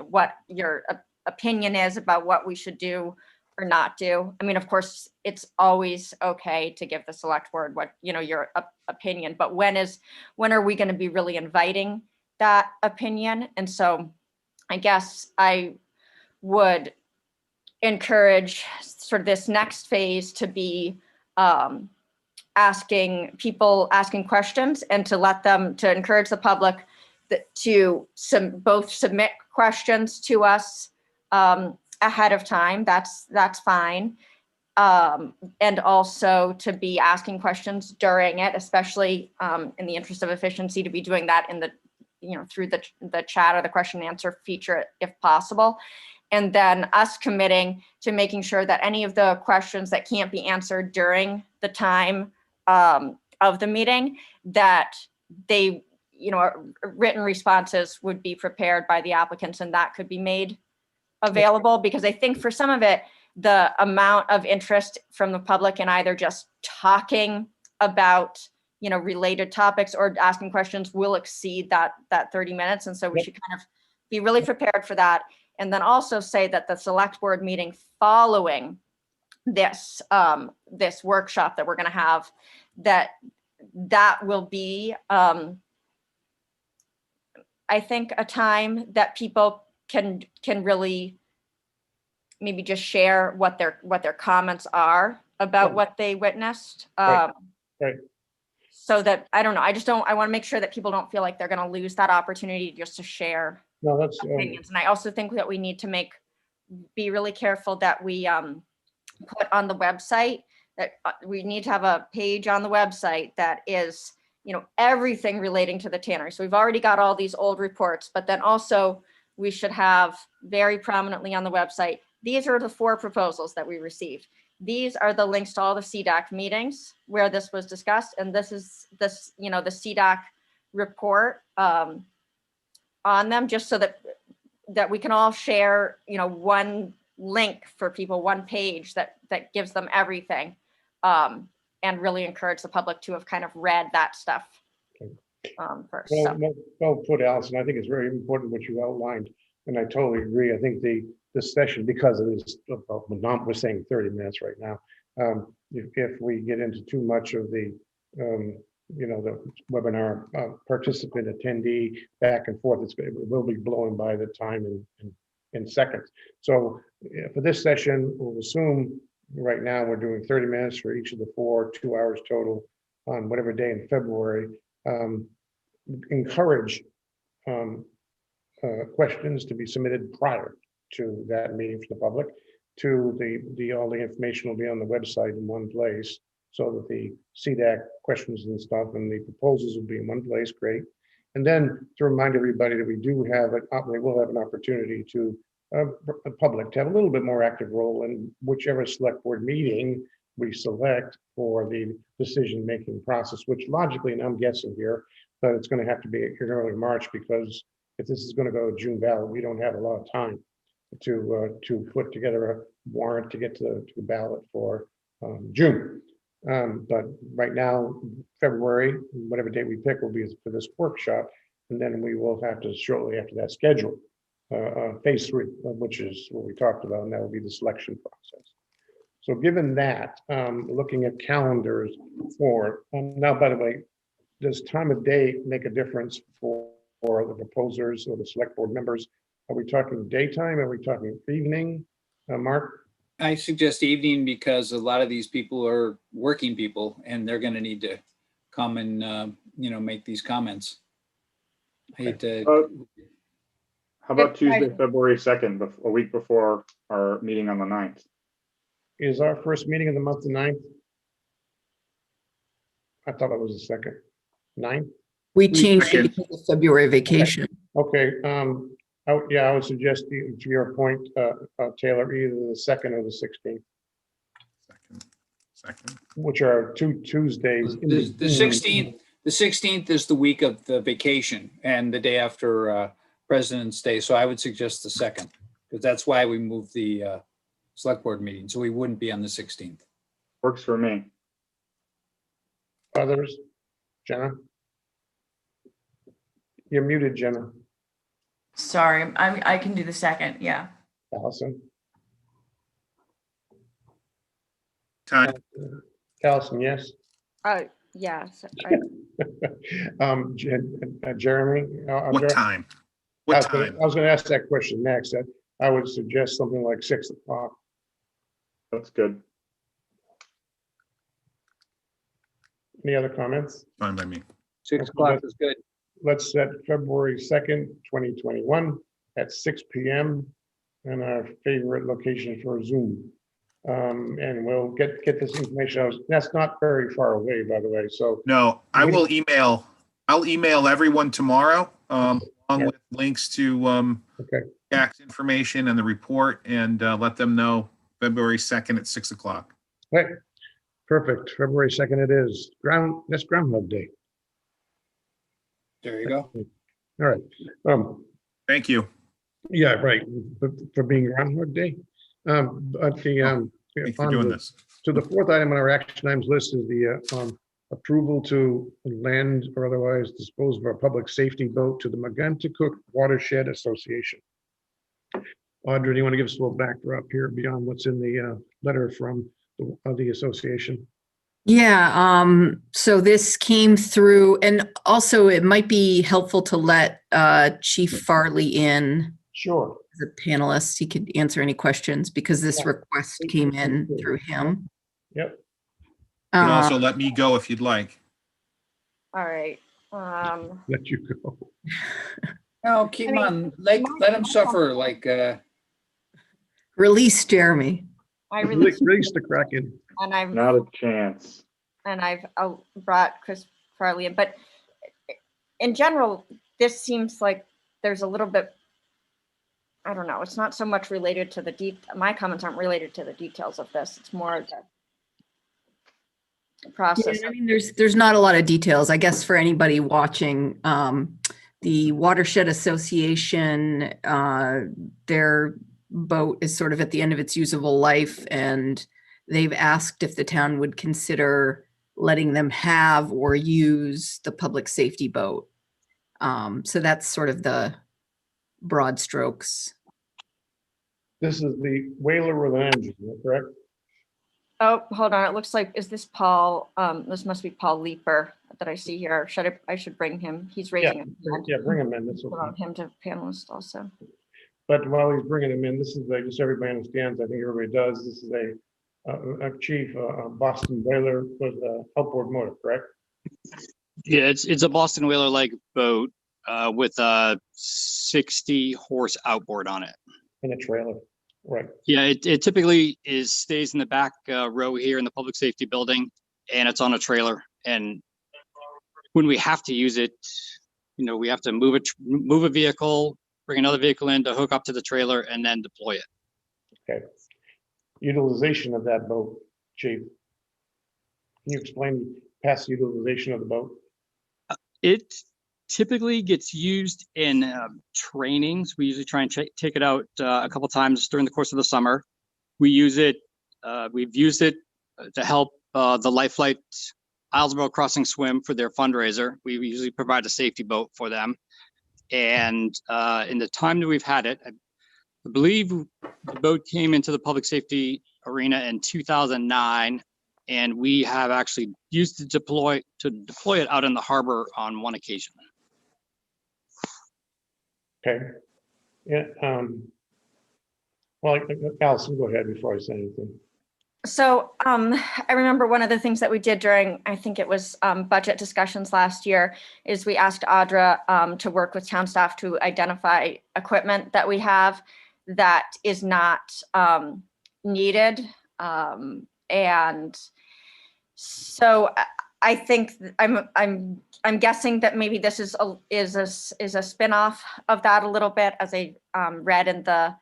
what your opinion is about what we should do or not do. I mean, of course, it's always okay to give the select board what, your opinion, but when are we going to be really inviting that opinion? And so I guess I would encourage sort of this next phase to be asking questions and to encourage the public to both submit questions to us ahead of time. That's fine. And also to be asking questions during it, especially in the interest of efficiency, to be doing that in the, through the chat or the question and answer feature if possible. And then us committing to making sure that any of the questions that can't be answered during the time of the meeting, that they, written responses would be prepared by the applicants and that could be made available. Because I think for some of it, the amount of interest from the public in either just talking about, related topics or asking questions will exceed that 30 minutes. And so we should kind of be really prepared for that. And then also say that the select board meeting following this this workshop that we're going to have, that will be, I think, a time that people can really maybe just share what their comments are about what they witnessed. Right. So that, I don't know, I want to make sure that people don't feel like they're going to lose that opportunity just to share No, that's, opinions. And I also think that we need to be really careful that we put on the website that we need to have a page on the website that is, everything relating to the tannery. So we've already got all these old reports, but then also we should have very prominently on the website, these are the 4 proposals that we received. These are the links to all the CDAC meetings where this was discussed. And this is the CDAC report on them, just so that we can all share, one link for people, one page that gives them everything, and really encourage the public to have kind of read that stuff first. well, So. well put, Allison. I think it's very important what you outlined, and I totally agree. I think the session, because it is, we're saying 30 minutes right now. If we get into too much of the, the webinar participant attendee back and forth, it will be blowing by the time in seconds. So for this session, we'll assume right now we're doing 30 minutes for each of the 4, 2 hours total on whatever day in February. Encourage questions to be submitted prior to that meeting for the public. To all the information will be on the website in one place, so that the CDAC questions and stuff and the proposals will be in one place. Great. And then to remind everybody that we will have an opportunity to the public to have a little bit more active role in whichever select board meeting we select for the decision-making process, which logically, and I'm guessing here, but it's going to have to be in early March, because if this is going to go to June ballot, we don't have a lot of time to put together a warrant to get to the ballot for June. But right now, February, whatever date we pick will be for this workshop, and then we will have to shortly after that schedule phase 3, which is what we talked about, and that will be the selection process. So given that, looking at calendars for, now, by the way, does time of day make a difference for the proposers or the select board members? Are we talking daytime? Are we talking evening? Mark? I suggest evening, because a lot of these people are working people and they're going to need to come and, make these comments. I hate to. How about Tuesday, February 2nd, a week before our meeting on the 9th? Is our first meeting of the month the 9th? I thought it was the 2nd. 9th? We changed it because of February vacation. Okay. I would suggest, to your point, Taylor, either the 2nd or the 16th, Second. which are 2 Tuesdays. in The between. 16th is the week of the vacation and the day after President's Day. So I would suggest the 2nd, because that's why we moved the select board meeting. So we wouldn't be on the 16th. Works for me. Others? Jenna? You're muted, Jenna. Sorry, I can do the 2nd. Yeah. Allison? Time, Allison, yes. Yeah. Jeremy? what time? What time? I was going to ask that question next. I would suggest something like 6 o'clock. That's good. Any other comments? Fine by me. 6 o'clock is good. Let's set February 2nd, 2021 at 6 p.m. and our favorite location for Zoom. And we'll get this information out. That's not very far away, by the way. So No, I'll email everyone tomorrow, along with links to okay, tax information and the report, and let them know February 2nd at 6 o'clock. right, perfect. February 2nd it is. That's Groundhog Day. There you go. All right. Thank you. Yeah, right. For being Groundhog Day. But the Thank you for doing this. So the 4th item on our action items list is the approval to lend or otherwise dispose of our public safety boat to the Meganticook Watershed Association. Audrey, do you want to give us a little backdrop here beyond what's in the letter from the association? Yeah, so this came through, and also it might be helpful to let Chief Farley in Sure. as a panelist. He could answer any questions because this request came in through him. Yep. You can also let me go if you'd like. All right. Let you go. No, keep I mean, on, let him suffer like, Release Jeremy. I really, Release the Kraken. and I've Not a chance. brought Chris Farley in, but in general, this seems like there's a little bit, I don't know, it's not so much related to my comments aren't related to the details of this. It's more of the Yeah, process. I mean, there's not a lot of details, I guess, for anybody watching. The Watershed Association, their boat is sort of at the end of its usable life, and they've asked if the town would consider letting them have or use the public safety boat. So that's sort of the broad strokes. This is the whaler with an engine, is that correct? Oh, hold on. It looks like, is this Paul? This must be Paul Leeper that I see here. I should bring him. He's raising a hand. Yeah, bring him in. That's okay. Promote him to panelist also. But while he's bringing him in, this is just so everybody understands, I think everybody does, this is a chief, Boston whaler with a outboard motor, correct? Yeah, it's a Boston whaler-like boat with a 60 horse outboard on it. In a trailer, right? Yeah, it typically stays in the back row here in the public safety building, and it's on a trailer. And when we have to use it, we have to move a vehicle, bring another vehicle in to hook up to the trailer, and then deploy it. Okay. Utilization of that boat, Chief. Can you explain past utilization of the boat? It typically gets used in trainings. We usually try and take it out a couple times during the course of the summer. We've used it to help the Life Flight Islesboro Crossing Swim for their fundraiser. We usually provide a safety boat for them. And in the time that we've had it, I believe the boat came into the public safety arena in 2009. And we have actually used to deploy it out in the harbor on one occasion. Okay. Yeah. Well, Allison, go ahead before I say anything. So I remember one of the things that we did during, I think it was budget discussions last year, is we asked Audra to work with town staff to identify equipment that we have that is not needed. And so I think I'm guessing that maybe this is a spin-off of that a little bit, as I read in the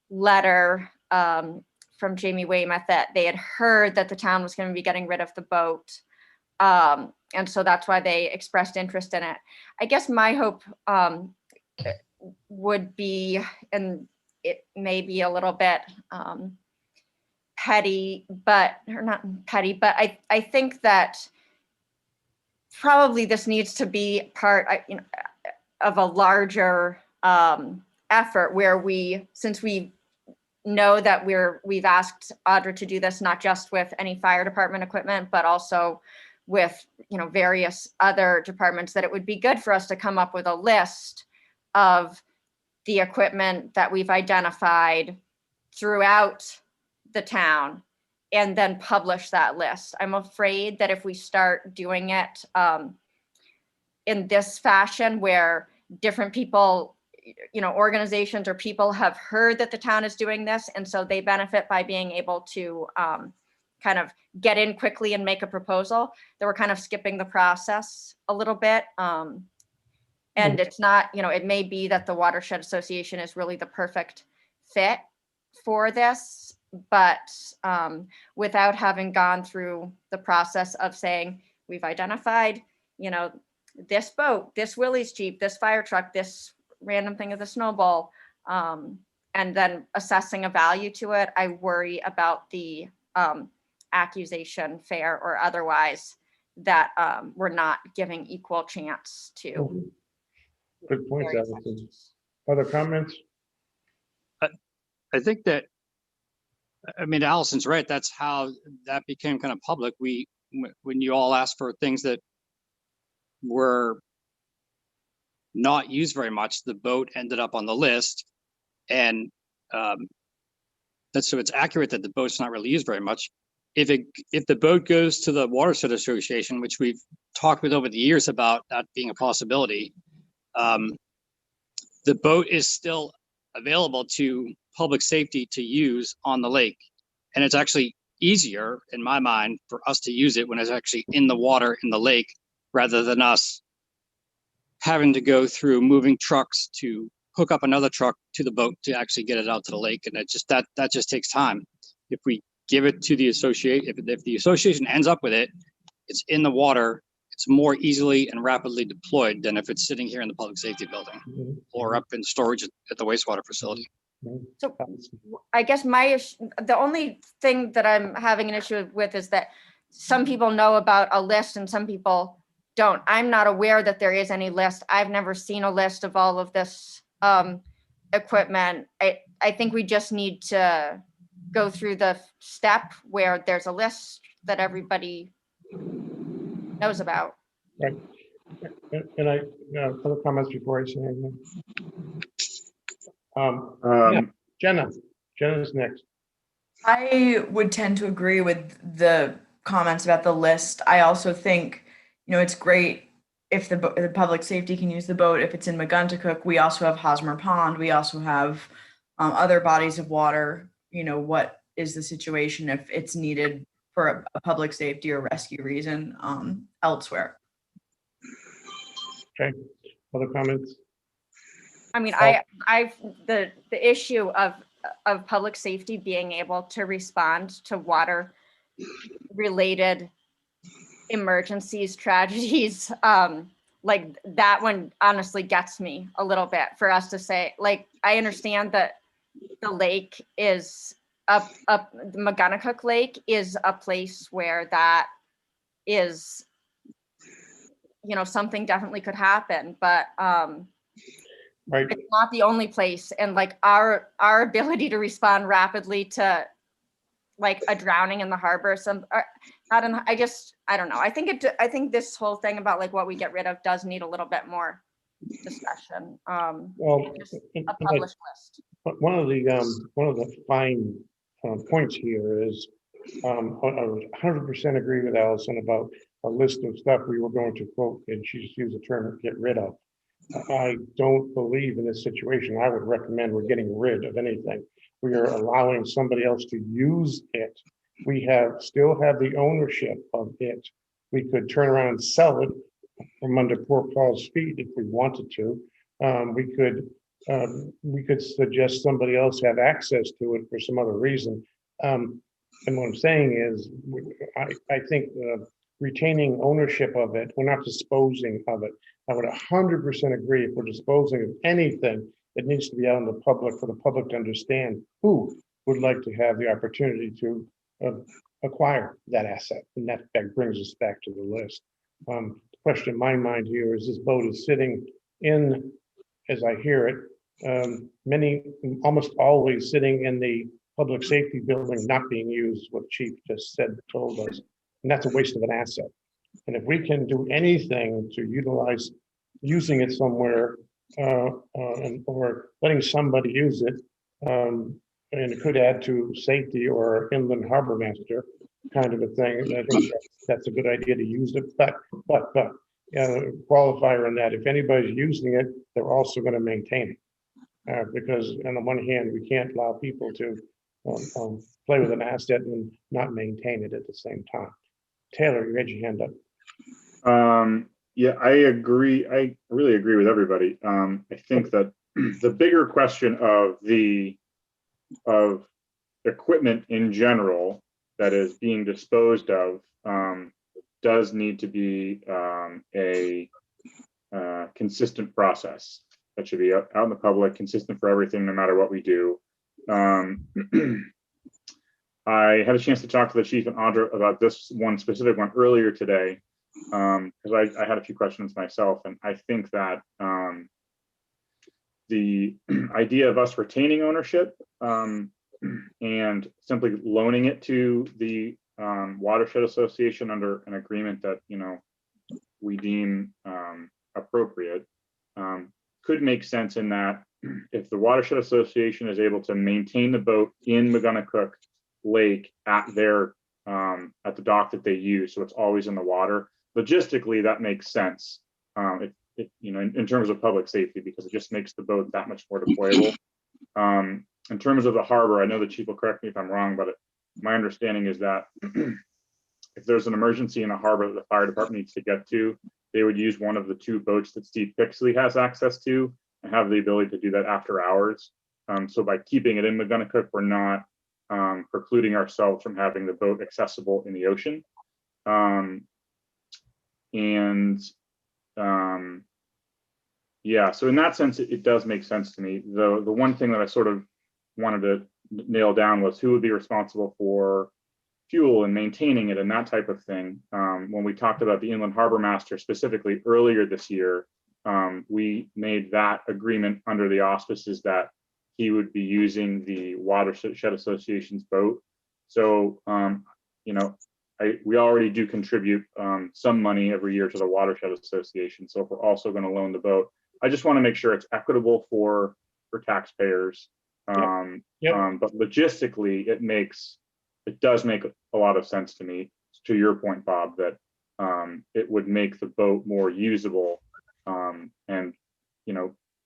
letter from Jamie Weymouth that they had heard that the town was going to be getting rid of the boat. And so that's why they expressed interest in it. I guess my hope would be, and it may be a little bit petty, or not petty, but I think that probably this needs to be part of a larger effort where since we know that we've asked Audra to do this, not just with any fire department equipment, but also with, various other departments, that it would be good for us to come up with a list of the equipment that we've identified throughout the town and then publish that list. I'm afraid that if we start doing it in this fashion where different people, organizations or people have heard that the town is doing this, and so they benefit by being able to kind of get in quickly and make a proposal, that we're kind of skipping the process a little bit. And it's not, it may be that the Watershed Association is really the perfect fit for this, but without having gone through the process of saying, we've identified, this boat, this Willie's Jeep, this fire truck, this random thing of the snowball, and then assessing a value to it, I worry about the accusation, fair or otherwise, that we're not giving equal chance to. Good points, various Allison. entities. Other comments? I think that, Allison's right. That's how that became kind of public. When you all asked for things that were not used very much, the boat ended up on the list. And so it's accurate that the boat's not really used very much. If the boat goes to the Watershed Association, which we've talked with over the years about that being a possibility, the boat is still available to public safety to use on the lake. And it's actually easier, in my mind, for us to use it when it's actually in the water in the lake, rather than us having to go through moving trucks to hook up another truck to the boat to actually get it out to the lake. And it just, that just takes time. If we give it to the association, if the association ends up with it, it's in the water, it's more easily and rapidly deployed than if it's sitting here in the public safety building or up in storage at the wastewater facility. So I guess the only thing that I'm having an issue with is that some people know about a list and some people don't. I'm not aware that there is any list. I've never seen a list of all of this equipment. I think we just need to go through the step where there's a list that everybody knows about. Right. And I, other comments before I say anything? Yeah, Jenna's next. I would tend to agree with the comments about the list. I also think, it's great if the public safety can use the boat. If it's in McGuntacook, we also have Hosmer Pond. We also have other bodies of water. What is the situation if it's needed for a public safety or rescue reason elsewhere? Okay, other comments? I mean, the issue of public safety being able to respond to water related emergencies, tragedies, like that one honestly gets me a little bit, for us to say, like, I understand that the lake is the McGuntacook Lake is a place where that is, something definitely could happen, but Right. it's not the only place. And like our ability to respond rapidly to like a drowning in the harbor, I don't know. I think this whole thing about like what we get rid of does need a little bit more discussion. Well, Just a published list. but one of the fine points here is I 100% agree with Allison about a list of stuff we were going to quote, and she just used the term "get rid of." I don't believe in this situation. I would recommend we're getting rid of anything. We are allowing somebody else to use it. We still have the ownership of it. We could turn around and sell it from under poor Paul's feet if we wanted to. We could suggest somebody else have access to it for some other reason. And what I'm saying is, I think retaining ownership of it, we're not disposing of it. I would 100% agree. If we're disposing of anything, it needs to be out in the public for the public to understand who would like to have the opportunity to acquire that asset. And that brings us back to the list. The question in my mind here is, this boat is sitting in, as I hear it, almost always sitting in the public safety building, not being used, what Chief just told us. And that's a waste of an asset. And if we can do anything to utilize using it somewhere or letting somebody use it, and it could add to safety or inland harbor master kind of a thing, I think that's a good idea to use it. But qualifier on that, if anybody's using it, they're also going to maintain it. Because on the one hand, we can't allow people to play with an asset and not maintain it at the same time. Taylor, you had your hand up. Yeah, I agree. I really agree with everybody. I think that the bigger question of equipment in general that is being disposed of does need to be a consistent process that should be out in the public, consistent for everything, no matter what we do. I had a chance to talk to the chief and Audra about this one specific one earlier today, because I had a few questions myself, and I think that the idea of us retaining ownership and simply loaning it to the Watershed Association under an agreement that we deem appropriate could make sense, in that if the Watershed Association is able to maintain the boat in McGuntacook Lake at their at the dock that they use, so it's always in the water, logistically that makes sense. in terms of public safety, because it just makes the boat that much more deployable. In terms of the harbor, I know the chief will correct me if I'm wrong, but my understanding is that if there's an emergency in a harbor that the fire department needs to get to, they would use one of the 2 boats that Steve Pixley has access to and have the ability to do that after hours. So by keeping it in McGonagall, we're not precluding ourselves from having the boat accessible in the ocean. Yeah, so in that sense, it does make sense to me. The one thing that I sort of wanted to nail down was who would be responsible for fuel and maintaining it and that type of thing. When we talked about the Inland Harbor Master specifically earlier this year, we made that agreement under the auspices that he would be using the Watershed Association's boat. So, we already do contribute some money every year to the Watershed Association. So if we're also going to loan the boat, I just want to make sure it's equitable for taxpayers. But logistically, it does make a lot of sense to me, to your point, Bob, that it would make the boat more usable, and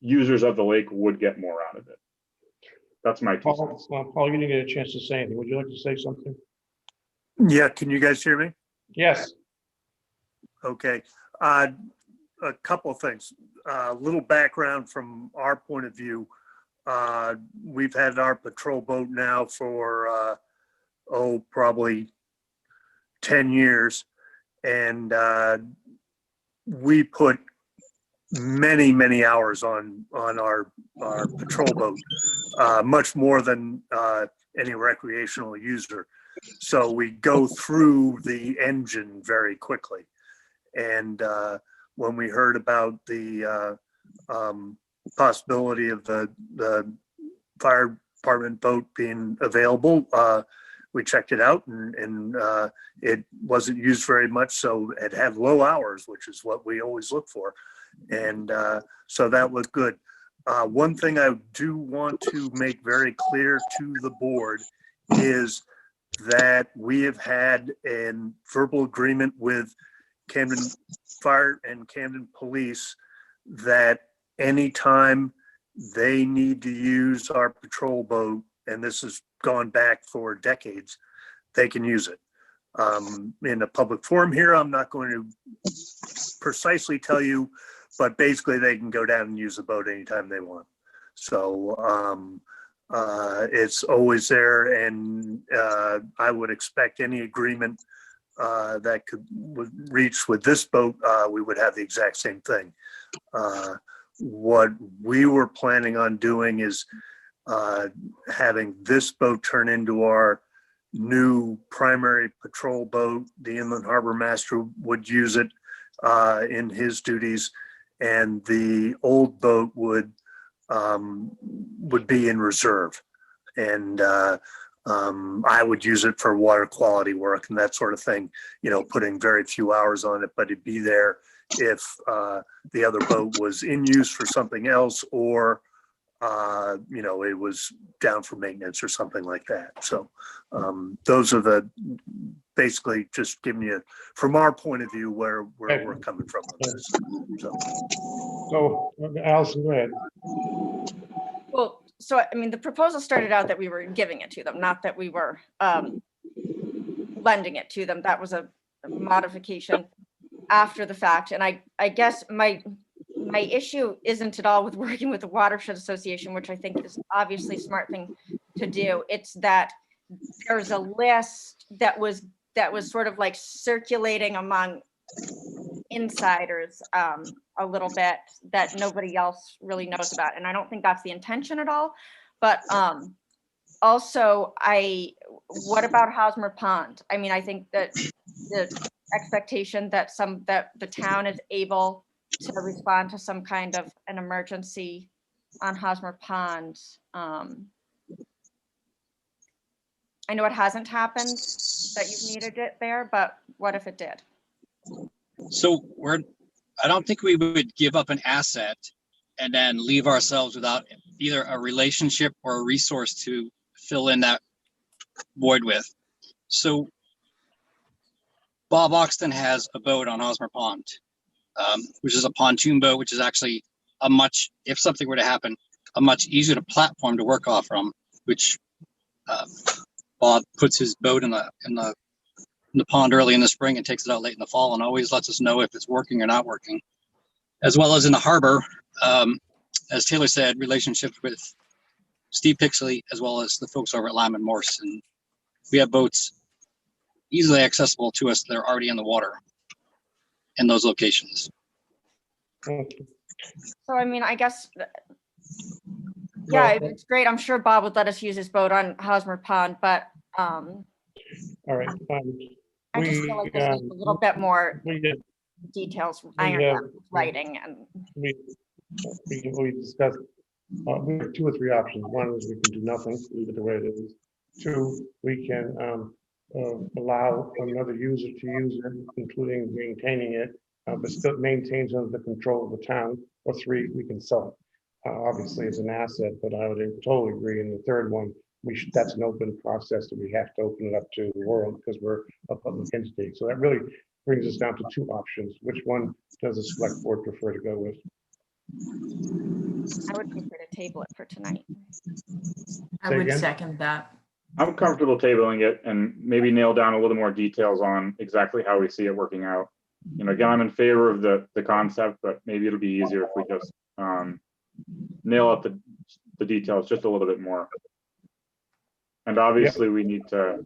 users of the lake would get more out of it. That's my 2 cents. Paul, you didn't get a chance to say anything. Would you like to say something? Yeah, can you guys hear me? Yes. Okay. A couple of things. A little background from our point of view. We've had our patrol boat now for, probably 10 years. And we put many hours on our patrol boat, much more than any recreational user. So we go through the engine very quickly. And when we heard about the possibility of the fire department boat being available, we checked it out, and it wasn't used very much. So it had low hours, which is what we always look for. And so that was good. One thing I do want to make very clear to the board is that we have had a verbal agreement with Camden Fire and Camden Police that anytime they need to use our patrol boat, and this has gone back for decades, they can use it. In a public forum here, I'm not going to precisely tell you, but basically they can go down and use the boat anytime they want. So it's always there, and I would expect any agreement that would reach with this boat, we would have the exact same thing. What we were planning on doing is having this boat turn into our new primary patrol boat. The Inland Harbor Master would use it in his duties, and the old boat would be in reserve. And I would use it for water quality work and that sort of thing, putting very few hours on it, but it'd be there if the other boat was in use for something else, or it was down for maintenance or something like that. So those are basically just giving you, from our point of view, where we're coming from on this. So Allison, go ahead. Well, so I mean, the proposal started out that we were giving it to them, not that we were lending it to them. That was a modification after the fact. And I guess my issue isn't at all with working with the Watershed Association, which I think is obviously a smart thing to do. It's that there's a list that was sort of like circulating among insiders a little bit that nobody else really knows about. And I don't think that's the intention at all. But also, what about Hosmer Pond? I mean, I think that the expectation that the town is able to respond to some kind of an emergency on Hosmer Pond. I know it hasn't happened that you've needed it there, but what if it did? So I don't think we would give up an asset and then leave ourselves without either a relationship or a resource to fill in that void with. So Bob Oxton has a boat on Hosmer Pond. which is a pontoon boat, which is actually if something were to happen, a much easier to platform to work off from, which Bob puts his boat in the pond early in the spring and takes it out late in the fall and always lets us know if it's working or not working. As well as in the harbor, as Taylor said, relationships with Steve Pixley, as well as the folks over at Lyman Morse. And we have boats easily accessible to us that are already in the water in those locations. So, I mean, I guess, yeah, it's great. I'm sure Bob would let us use his boat on Hosmer Pond, but All right. I just feel like there's a little bit more details ironed out in writing, and we discussed, we have 2 or 3 options. One is we can do nothing, leave it the way it is. 2, we can allow another user to use it, including maintaining it, but still maintains under the control of the town. Or 3, we can sell it. Obviously, it's an asset, but I would totally agree. And the third one, that's an open process that we have to open it up to the world because we're a public entity. So that really brings us down to 2 options. Which one does the select board prefer to go with? I would prefer to table it for tonight. I Say would again? second that. I'm comfortable tabling it and maybe nail down a little more details on exactly how we see it working out. You know, again, I'm in favor of the concept, but maybe it'll be easier if we just nail out the details just a little bit more. And obviously we need to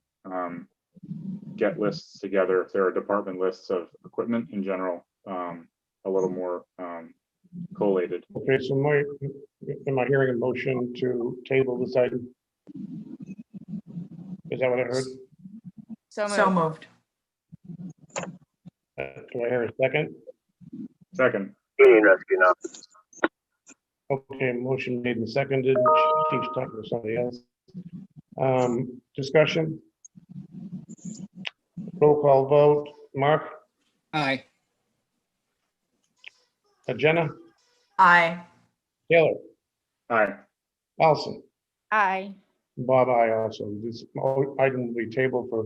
get lists together if there are department lists of equipment in general, a little more collated. Okay, so am I hearing a motion to table this item? Is that what I heard? So moved. Do I hear a second? Second. Okay, motion made and seconded. Chief's talking to somebody else. Discussion? Roll call vote. Mark? Aye. Jenna? Aye. Taylor? Aye. Allison? Aye. Bob, aye also. This item will be tabled for,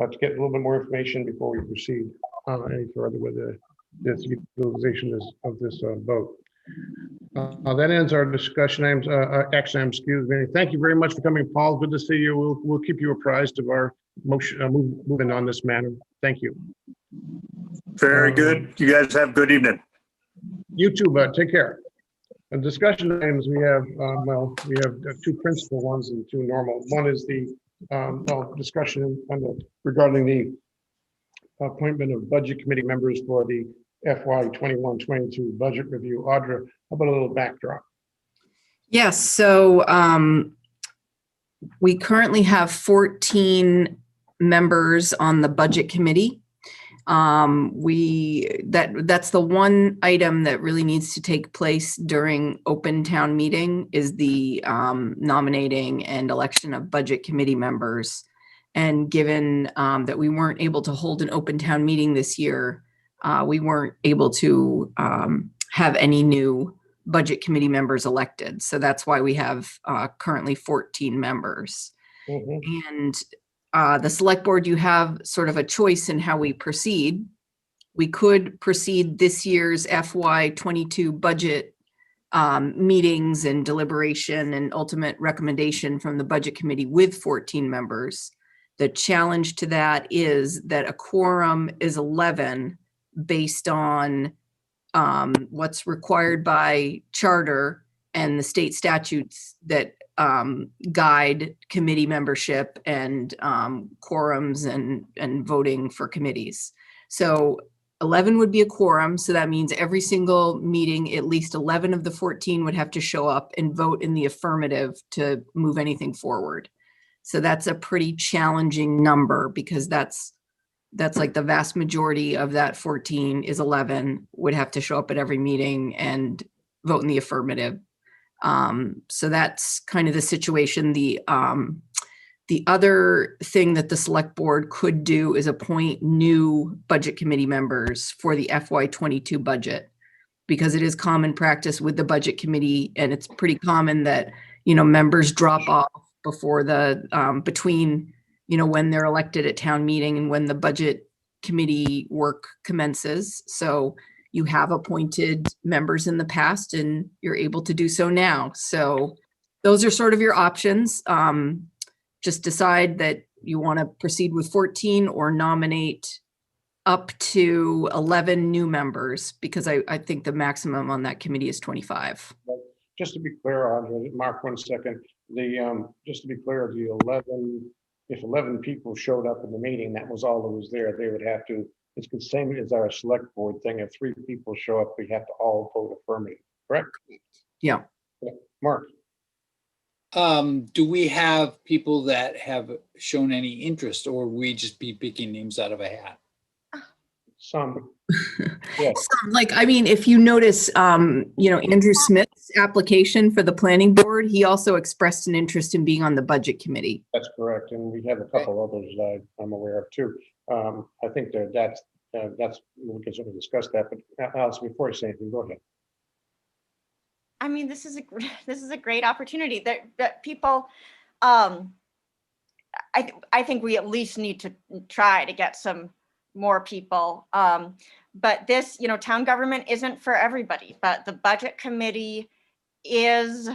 to get a little bit more information before we proceed any further with this utilization of this vote. That ends our discussion items, action items, excuse me. Thank you very much for coming, Paul. Good to see you. We'll keep you apprised of our motion, moving on this matter. Thank you. Very good. You guys have a good evening. You too, bud. Take care. And discussion items, we have, we have 2 principal ones and 2 normal. One is the discussion regarding the appointment of budget committee members for the FY 21-22 budget review. Audra, how about a little backdrop? Yes, so we currently have 14 members on the budget committee. That's the one item that really needs to take place during open town meeting is the nominating and election of budget committee members. And given that we weren't able to hold an open town meeting this year, we weren't able to have any new budget committee members elected. So that's why we have currently 14 members. And the select board, you have sort of a choice in how we proceed. We could proceed this year's FY 22 budget meetings and deliberation and ultimate recommendation from the budget committee with 14 members. The challenge to that is that a quorum is 11 based on what's required by charter and the state statutes that guide committee membership and quorums and voting for committees. So 11 would be a quorum. So that means every single meeting, at least 11 of the 14 would have to show up and vote in the affirmative to move anything forward. So that's a pretty challenging number because that's like the vast majority of that 14 is 11 would have to show up at every meeting and vote in the affirmative. So that's kind of the situation. The other thing that the select board could do is appoint new budget committee members for the FY 22 budget, because it is common practice with the budget committee. And it's pretty common that, members drop off before between, when they're elected at town meeting and when the budget committee work commences. So you have appointed members in the past and you're able to do so now. So those are sort of your options. Just decide that you want to proceed with 14 or nominate up to 11 new members, because I think the maximum on that committee is 25. Just to be clear, Audra, Mark, 1 second, just to be clear, if 11 people showed up in the meeting, that was all that was there, they would have to, it's the same as our select board thing, if 3 people show up, we have to all vote affirmative, correct? Yeah. Mark? Do we have people that have shown any interest, or we just be picking names out of a hat? Some. Yeah. Like, I mean, if you notice, Andrew Smith's application for the planning board, he also expressed an interest in being on the budget committee. That's correct, and we have a couple others that I'm aware of too. I think that's we can sort of discuss that, but Alice, before you say anything, go ahead. I mean, this is a great opportunity that people, I think we at least need to try to get some more people. But this, town government isn't for everybody, but the budget committee is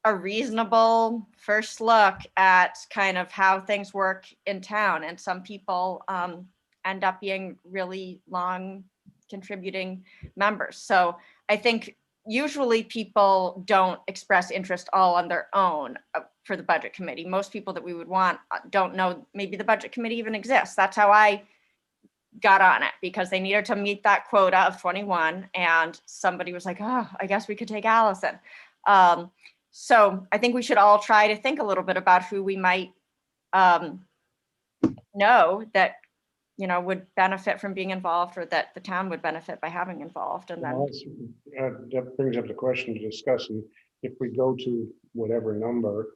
a reasonable first look at kind of how things work in town. And some people end up being really long contributing members. So I think usually people don't express interest all on their own for the budget committee. Most people that we would want don't know maybe the budget committee even exists. That's how I got on it, because they needed to meet that quota of 21, and somebody was like, oh, I guess we could take Allison. So I think we should all try to think a little bit about who we might know that would benefit from being involved, or that the town would benefit by having involved. And then That brings up the question to discuss, and if we go to whatever number,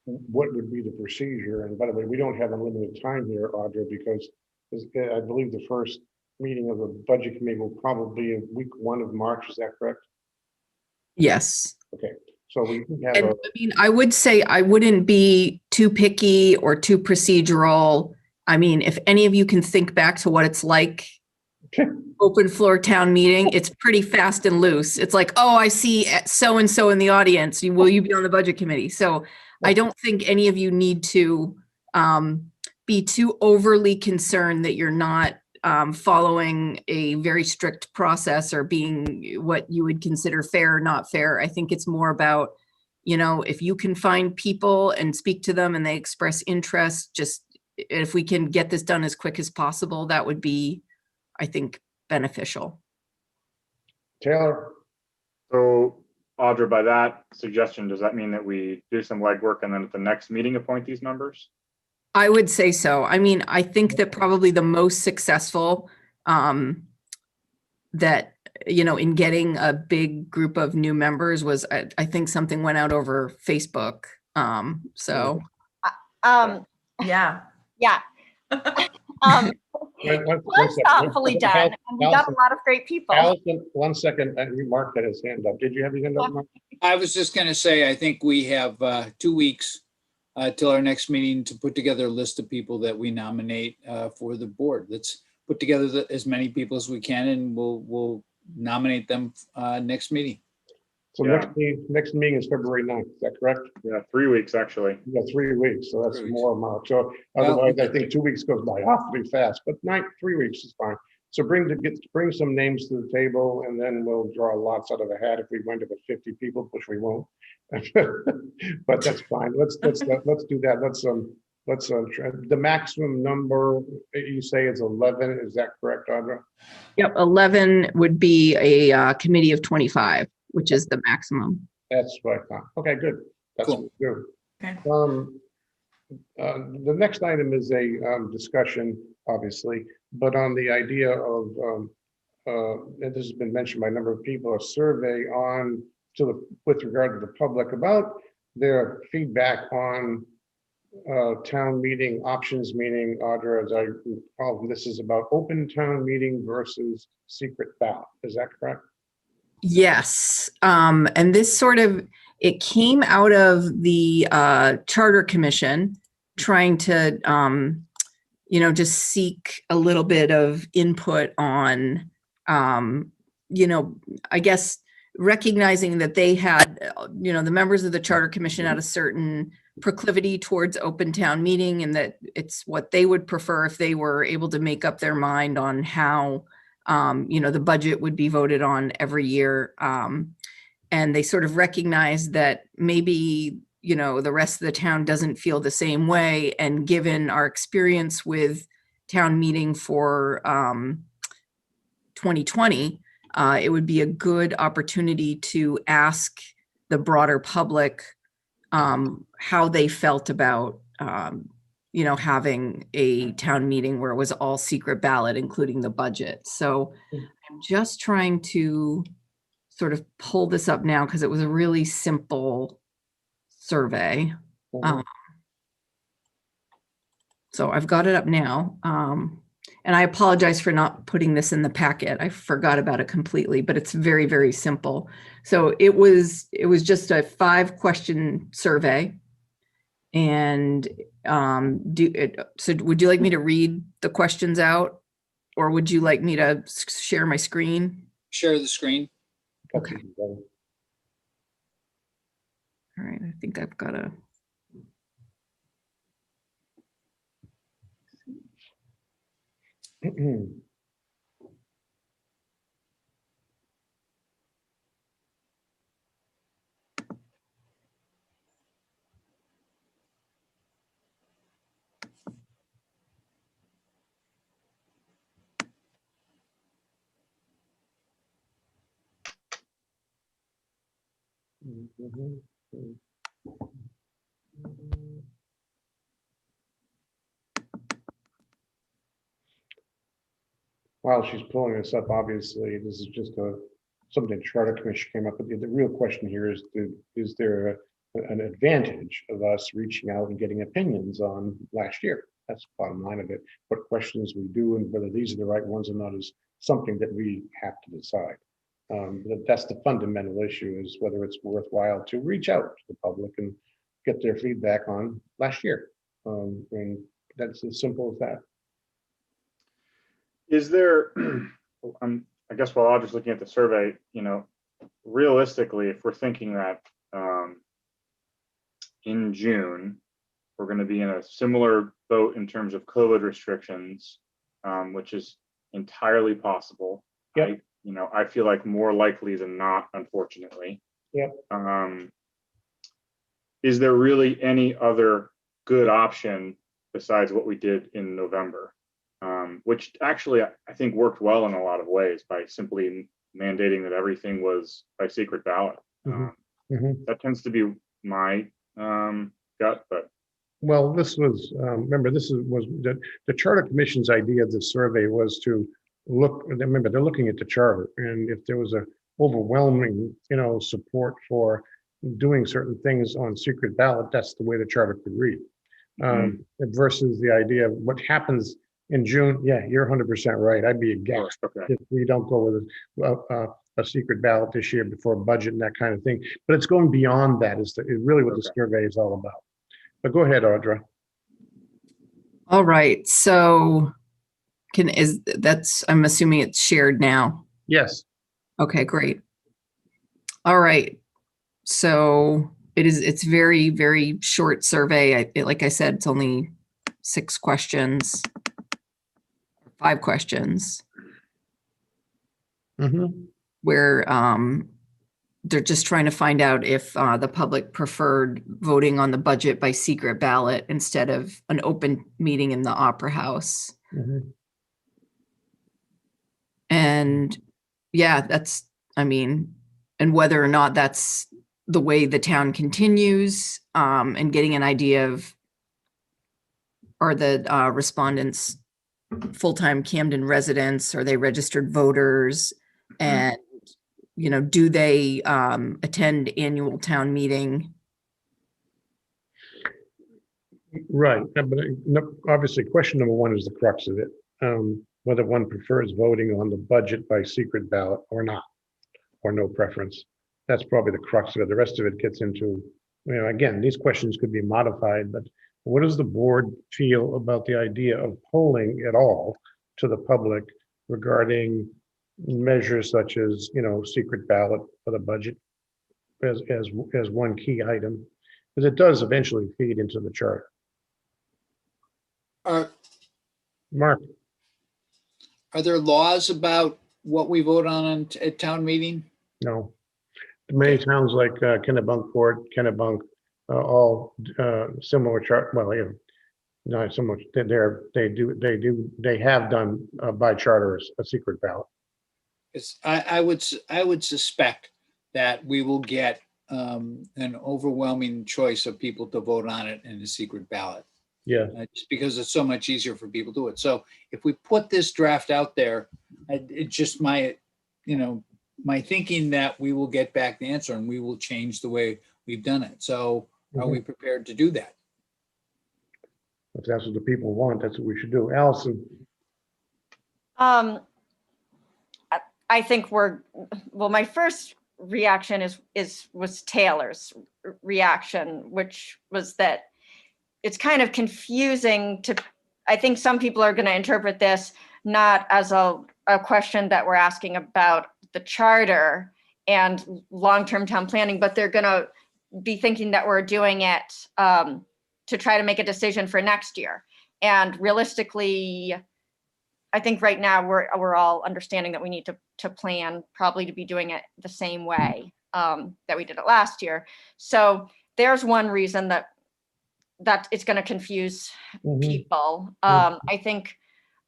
what would be the procedure? And by the way, we don't have unlimited time here, Audra, because I believe the first meeting of the budget committee will probably be week 1 of March. Is that correct? Yes. Okay, so we have And I mean, I would say I wouldn't be too picky or too procedural. I mean, if any of you can think back to what it's like, open floor town meeting, it's pretty fast and loose. It's like, oh, I see so-and-so in the audience. Will you be on the budget committee? So I don't think any of you need to be too overly concerned that you're not following a very strict process or being what you would consider fair or not fair. I think it's more about, if you can find people and speak to them and they express interest, just if we can get this done as quick as possible, that would be, I think, beneficial. Taylor. So Audra, by that suggestion, does that mean that we do some legwork and then at the next meeting appoint these members? I would say so. I mean, I think that probably the most successful that, in getting a big group of new members was, I think something went out over Facebook. So. Yeah. Yeah. Was thoughtfully done, and we got a lot of great people. Allison, 1 second, Mark had his hand up. Did you have your hand up, Mark? I was just going to say, I think we have 2 weeks till our next meeting to put together a list of people that we nominate for the board. Let's put together as many people as we can, and we'll nominate them next meeting. So Yeah. next meeting is February 9th, is that correct? Yeah, 3 weeks actually. Yeah, 3 weeks, so that's 3 weeks. more, Mark. So otherwise, I think 2 weeks goes by awfully fast, but 3 weeks is fine. So bring some names to the table, and then we'll draw lots out of a hat if we wind up with 50 people, which we won't. But that's fine. Let's do that. Let's try. The maximum number you say is 11. Is that correct, Audra? Yep, 11 would be a committee of 25, which is the maximum. That's what I thought. Okay, good. That's Cool. good. Okay. The next item is a discussion, obviously, but on the idea of, and this has been mentioned by a number of people, a survey with regard to the public about their feedback on town meeting, options meeting. Audra, as I recall, this is about open town meeting versus secret ballot. Is that correct? Yes, and this it came out of the Charter Commission trying to, just seek a little bit of input on you know, I guess recognizing that they had, you know, the members of the Charter Commission had a certain proclivity towards open town meeting, and that it's what they would prefer if they were able to make up their mind on how, you know, the budget would be voted on every year. And they sort of recognize that maybe, you know, the rest of the town doesn't feel the same way. And given our experience with town meeting for 2020, it would be a good opportunity to ask the broader public how they felt about, you know, having a town meeting where it was all secret ballot, including the budget. So I'm just trying to sort of pull this up now because it was a really simple survey. So I've got it up now. And I apologize for not putting this in the packet. I forgot about it completely, but it's very, very simple. So it was just a 5-question survey. And so would you like me to read the questions out, or would you like me to share my screen? Share the screen. Okay. All right, I think I've got a. While she's pulling this up, obviously, this is just something the Charter Commission came up with. The real question here is there an advantage of us reaching out and getting opinions on last year? That's the bottom line of it. What questions we do and whether these are the right ones or not is something that we have to decide. That's the fundamental issue, is whether it's worthwhile to reach out to the public and get their feedback on last year. And that's as simple as that. Is there, I guess while I'm just looking at the survey, you know, realistically, if we're thinking that in June, we're going to be in a similar boat in terms of COVID restrictions, which is entirely possible. Yep. I feel like more likely than not, unfortunately. Yep. Is there really any other good option besides what we did in November? Which actually I think worked well in a lot of ways by simply mandating that everything was by secret ballot. That tends to be my gut, but. Well, this was, remember, was the Charter Commission's idea of the survey was to look, remember, they're looking at the charter, and if there was a overwhelming, you know, support for doing certain things on secret ballot, that's the way the charter could read. Versus the idea of what happens in June. Yeah, you're 100% right. I'd be aghast if we don't go with a secret ballot this year before budget and that kind of thing. But it's going beyond that. Is really what the survey is all about. But go ahead, Audra. All right. So I'm assuming it's shared now. Yes. Okay, great. All right. So it's very, very short survey. Like I said, it's only 6 questions, 5 questions. Where they're just trying to find out if the public preferred voting on the budget by secret ballot instead of an open meeting in the Opera House. And yeah, and whether or not that's the way the town continues, and getting an idea of, are the respondents full-time Camden residents? Are they registered voters? And, you know, do they attend annual town meeting? Right. But obviously, question number 1 is the crux of it. Whether one prefers voting on the budget by secret ballot or not, or no preference. That's probably the crux of it. The rest of it gets into, you know, again, these questions could be modified, but what does the board feel about the idea of polling at all to the public regarding measures such as, secret ballot for the budget as one key item, because it does eventually feed into the charter. Are, Mark, are there laws about what we vote on at town meeting? no. Many towns like Kennebunkport, Kennebunk, all similar chart. Well, not so much. They have done by charter a secret ballot. Because I would suspect that we will get an overwhelming choice of people to vote on it in a secret ballot. Yeah. Just because it's so much easier for people to do it. So if we put this draft out there, it's just my thinking that we will get back the answer and we will change the way we've done it. So are we prepared to do that? If that's what the people want, that's what we should do. Allison, I think my first reaction was Taylor's reaction, which was that it's kind of confusing I think some people are going to interpret this not as a question that we're asking about the charter and long-term town planning, but they're going to be thinking that we're doing it to try to make a decision for next year. And realistically, I think right now we're all understanding that we need to plan probably to be doing it the same way that we did it last year. So there's one reason that it's going to confuse people. I think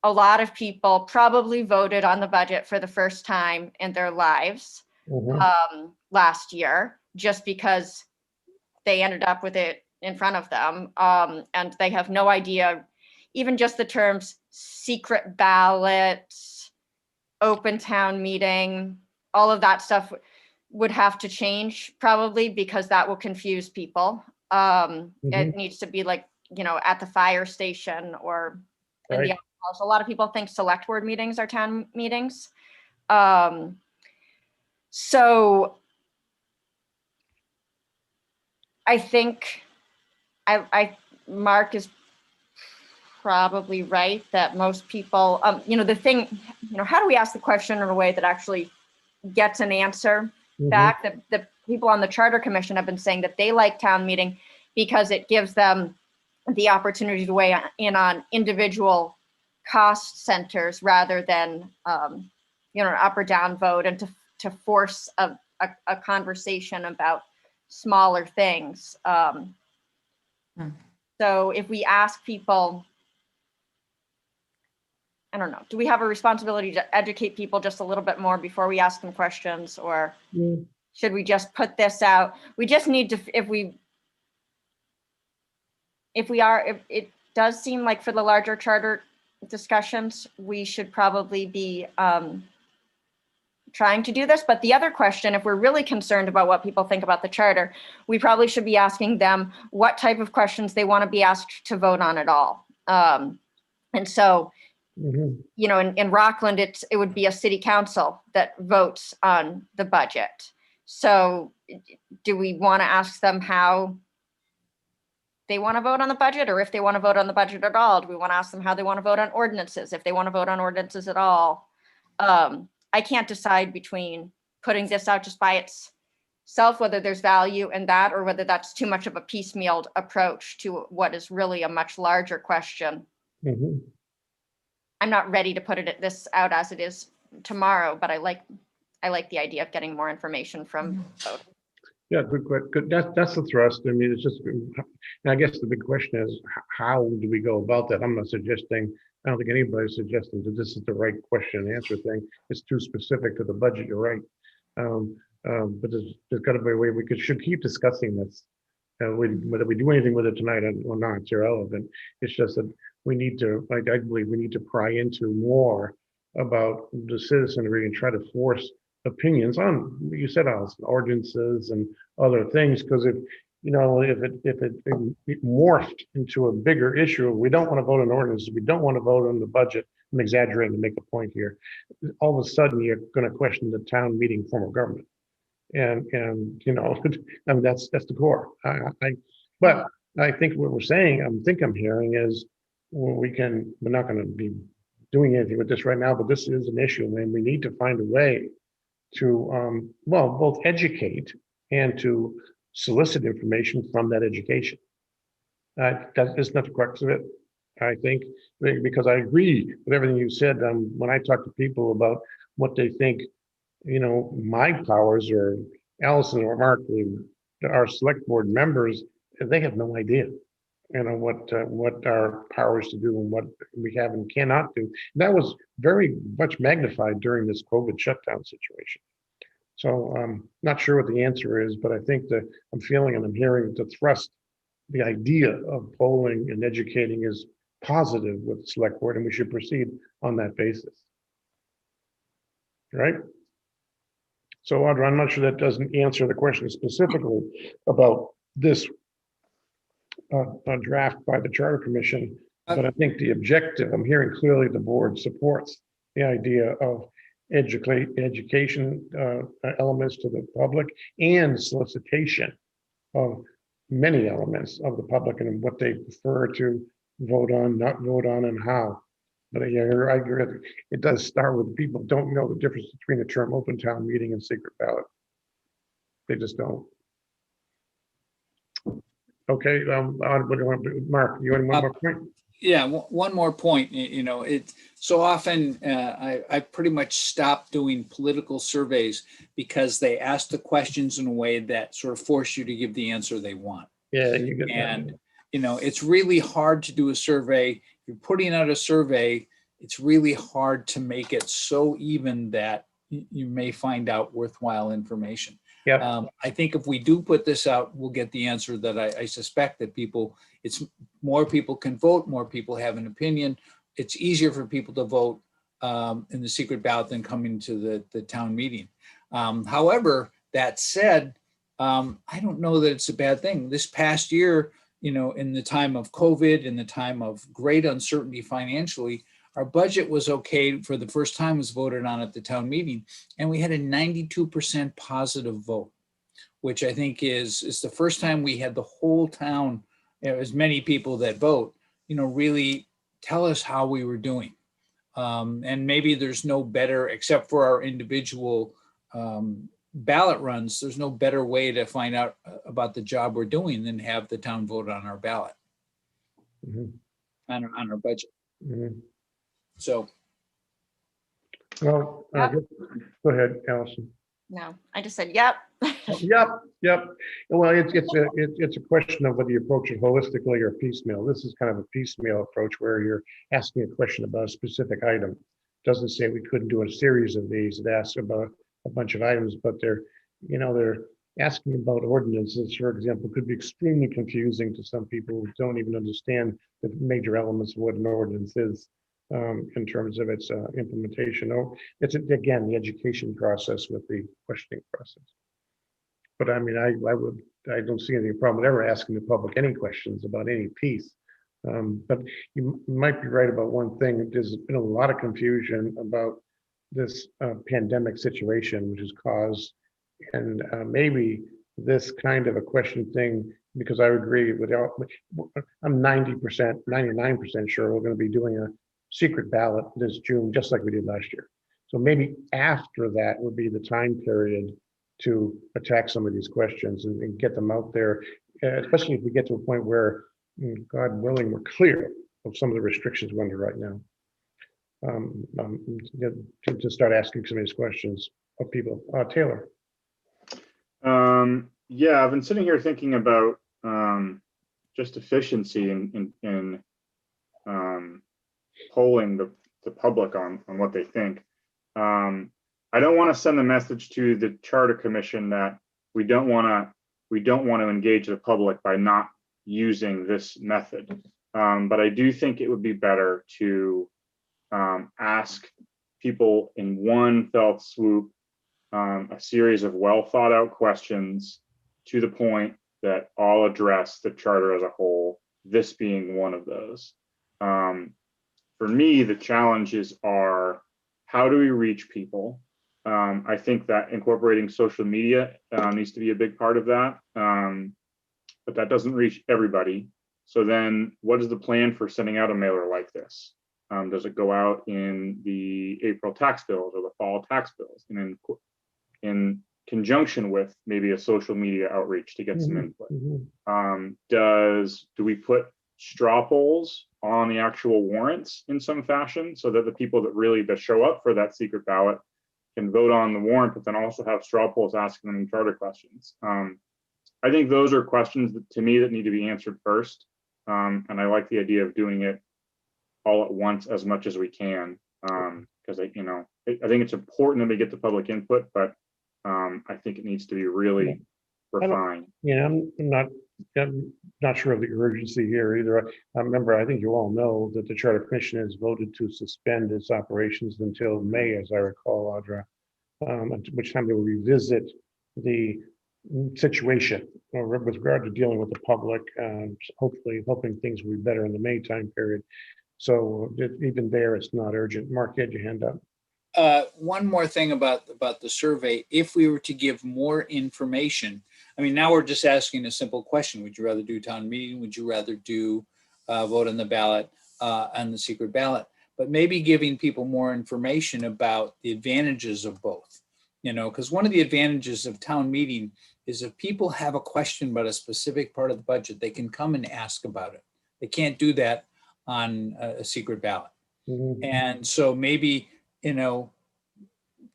a lot of people probably voted on the budget for the first time in their lives last year, just because they ended up with it in front of them. And they have no idea, even just the terms secret ballot, open town meeting, all of that stuff would have to change probably, because that will confuse people. It needs to be like, at the fire station or in the house. A lot of people think select board meetings are town meetings. So I think Mark is probably right that most people, the thing, how do we ask the question in a way that actually gets an answer back? The people on the Charter Commission have been saying that they like town meeting because it gives them the opportunity to weigh in on individual cost centers rather than, an up or down vote, and to force a conversation about smaller things. So if we ask people, I don't know, do we have a responsibility to educate people just a little bit more before we ask them questions, or should we just put this out? We just need to, if it does seem like for the larger charter discussions, we should probably be trying to do this. But the other question, if we're really concerned about what people think about the charter, we probably should be asking them what type of questions they want to be asked to vote on at all. And so, in Rockland, it would be a city council that votes on the budget. So do we want to ask them how they want to vote on the budget, or if they want to vote on the budget at all? Do we want to ask them how they want to vote on ordinances, if they want to vote on ordinances at all? I can't decide between putting this out just by itself, whether there's value in that, or whether that's too much of a piecemealed approach to what is really a much larger question. I'm not ready to put this out as it is tomorrow, but I like the idea of getting more information from both. Yeah, good. That's the thrust. I mean, it's just, I guess the big question is, how do we go about that? I'm not suggesting, I don't think anybody's suggesting that this is the right question and answer thing. It's too specific to the budget, you're right. But there's got to be a way should keep discussing this. Whether we do anything with it tonight or not, it's irrelevant. It's just that we need to, I believe we need to pry into more about the citizenry and try to force opinions on, you said, ordinances and other things, because if it morphed into a bigger issue, we don't want to vote on ordinances, we don't want to vote on the budget. I'm exaggerating to make a point here. All of a sudden, you're going to question the town meeting form of government, and I mean that's the core. But I think what we're saying, I'm hearing is we're not going to be doing anything with this right now, but this is an issue, and we need to find a way to, well, both educate and to solicit information from that education. That is not the crux of it, I think, because I agree with everything you said. When I talk to people about what they think, my powers, or Allison or Mark, our select board members, they have no idea, what our powers to do and what we have and cannot do. That was very much magnified during this COVID shutdown situation. So I'm not sure what the answer is, but I think that I'm feeling and I'm hearing the thrust, the idea of polling and educating is positive with the select board, and we should proceed on that basis. Right? So Audra, I'm not sure that doesn't answer the question specifically about this draft by the Charter Commission, but I think the objective, I'm hearing clearly the board supports the idea of education elements to the public and solicitation of many elements of the public and what they prefer to vote on, not vote on, and how. But yeah, I agree. It does start with people don't know the difference between the term open town meeting and secret ballot. They just don't. Okay, what do you want to do? Mark, you want one more point? Yeah, one more point. It so often I pretty much stopped doing political surveys because they ask the questions in a way that sort of force you to give the answer they want. Yeah, you get And it's really hard to do a survey. If you're putting out a survey, it's really hard to make it so even that you may find out worthwhile information. Yeah. I think if we do put this out, we'll get the answer that I suspect that it's more people can vote, more people have an opinion. It's easier for people to vote in the secret ballot than coming to the town meeting. However, that said, I don't know that it's a bad thing. This past year, in the time of COVID, in the time of great uncertainty financially, our budget was okay for the first time, was voted on at the town meeting, and we had a 92% positive vote, which I think is the first time we had the whole town, as many people that vote, really tell us how we were doing. And maybe there's no better, except for our individual ballot runs, there's no better way to find out about the job we're doing than have the town vote on our ballot, on our budget. So. Well, go ahead, Allison. No, I just said, yep. Yep. Well, it's a question of whether you approach it holistically or piecemeal. This is kind of a piecemeal approach where you're asking a question about a specific item. Doesn't say we couldn't do a series of these that ask about a bunch of items, but they're asking about ordinances, for example, could be extremely confusing to some people who don't even understand the major elements of what an ordinance is. In terms of its implementation. It's again the education process with the questioning process. But I mean, I don't see any problem with ever asking the public any questions about any piece. But you might be right about one thing. There's been a lot of confusion about this pandemic situation, which has caused, and maybe this kind of a question thing, because I agree with, I'm 90%, 99% sure we're going to be doing a secret ballot this June, just like we did last year. So maybe after that would be the time period to attack some of these questions and get them out there, especially if we get to a point where, God willing, we're clear of some of the restrictions we're under right now. To start asking some of these questions of people. Taylor. Yeah, I've been sitting here thinking about just efficiency in polling the public on what they think. I don't want to send the message to the Charter Commission that we don't want to engage the public by not using this method. But I do think it would be better to ask people in one fell swoop a series of well thought out questions to the point that all address the charter as a whole, this being one of those. For me, the challenges are, how do we reach people? I think that incorporating social media needs to be a big part of that, but that doesn't reach everybody. So then what is the plan for sending out a mailer like this? Does it go out in the April tax bills or the fall tax bills? And in conjunction with maybe a social media outreach to get some input. Do we put straw polls on the actual warrants in some fashion so that the people that show up for that secret ballot can vote on the warrant, but then also have straw polls asking them charter questions? I think those are questions that, to me, that need to be answered first. And I like the idea of doing it all at once as much as we can, because I think it's important that we get the public input, but I think it needs to be really refined. Yeah, I'm not sure of the urgency here either. I remember, I think you all know that the Charter Commission has voted to suspend its operations until May, as I recall, Audra, at which time they will revisit the situation with regard to dealing with the public, hopefully hoping things will be better in the May time period. So even there, it's not urgent. Mark, you had your hand up. One more thing about the survey. If we were to give more information, I mean, now we're just asking a simple question. Would you rather do town meeting? Would you rather do vote on the ballot and the secret ballot? But maybe giving people more information about the advantages of both, because one of the advantages of town meeting is if people have a question about a specific part of the budget, they can come and ask about it. They can't do that on a secret ballot. And so maybe,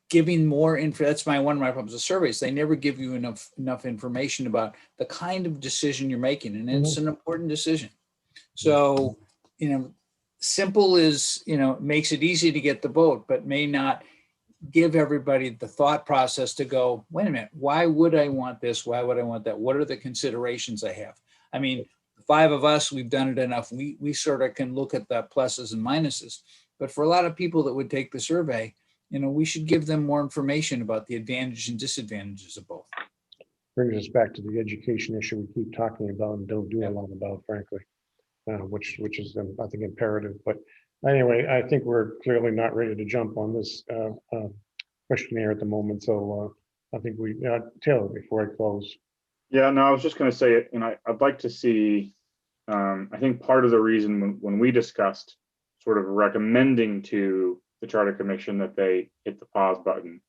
giving more info, that's one of my problems with surveys. They never give you enough information about the kind of decision you're making. And it's an important decision. So, simple is, makes it easy to get the vote, but may not give everybody the thought process to go, wait a minute, why would I want this? Why would I want that? What are the considerations I have? I mean, 5 of us, we've done it enough. We sort of can look at the pluses and minuses. But for a lot of people that would take the survey, we should give them more information about the advantages and disadvantages of both. Brings us back to the education issue we keep talking about and don't do a lot about, frankly, which is, I think, imperative. But anyway, I think we're clearly not ready to jump on this questionnaire at the moment. So I think Taylor, before I close. Yeah, no, I was just going to say, I'd like to see, I think part of the reason when we discussed sort of recommending to the Charter Commission that they hit the pause button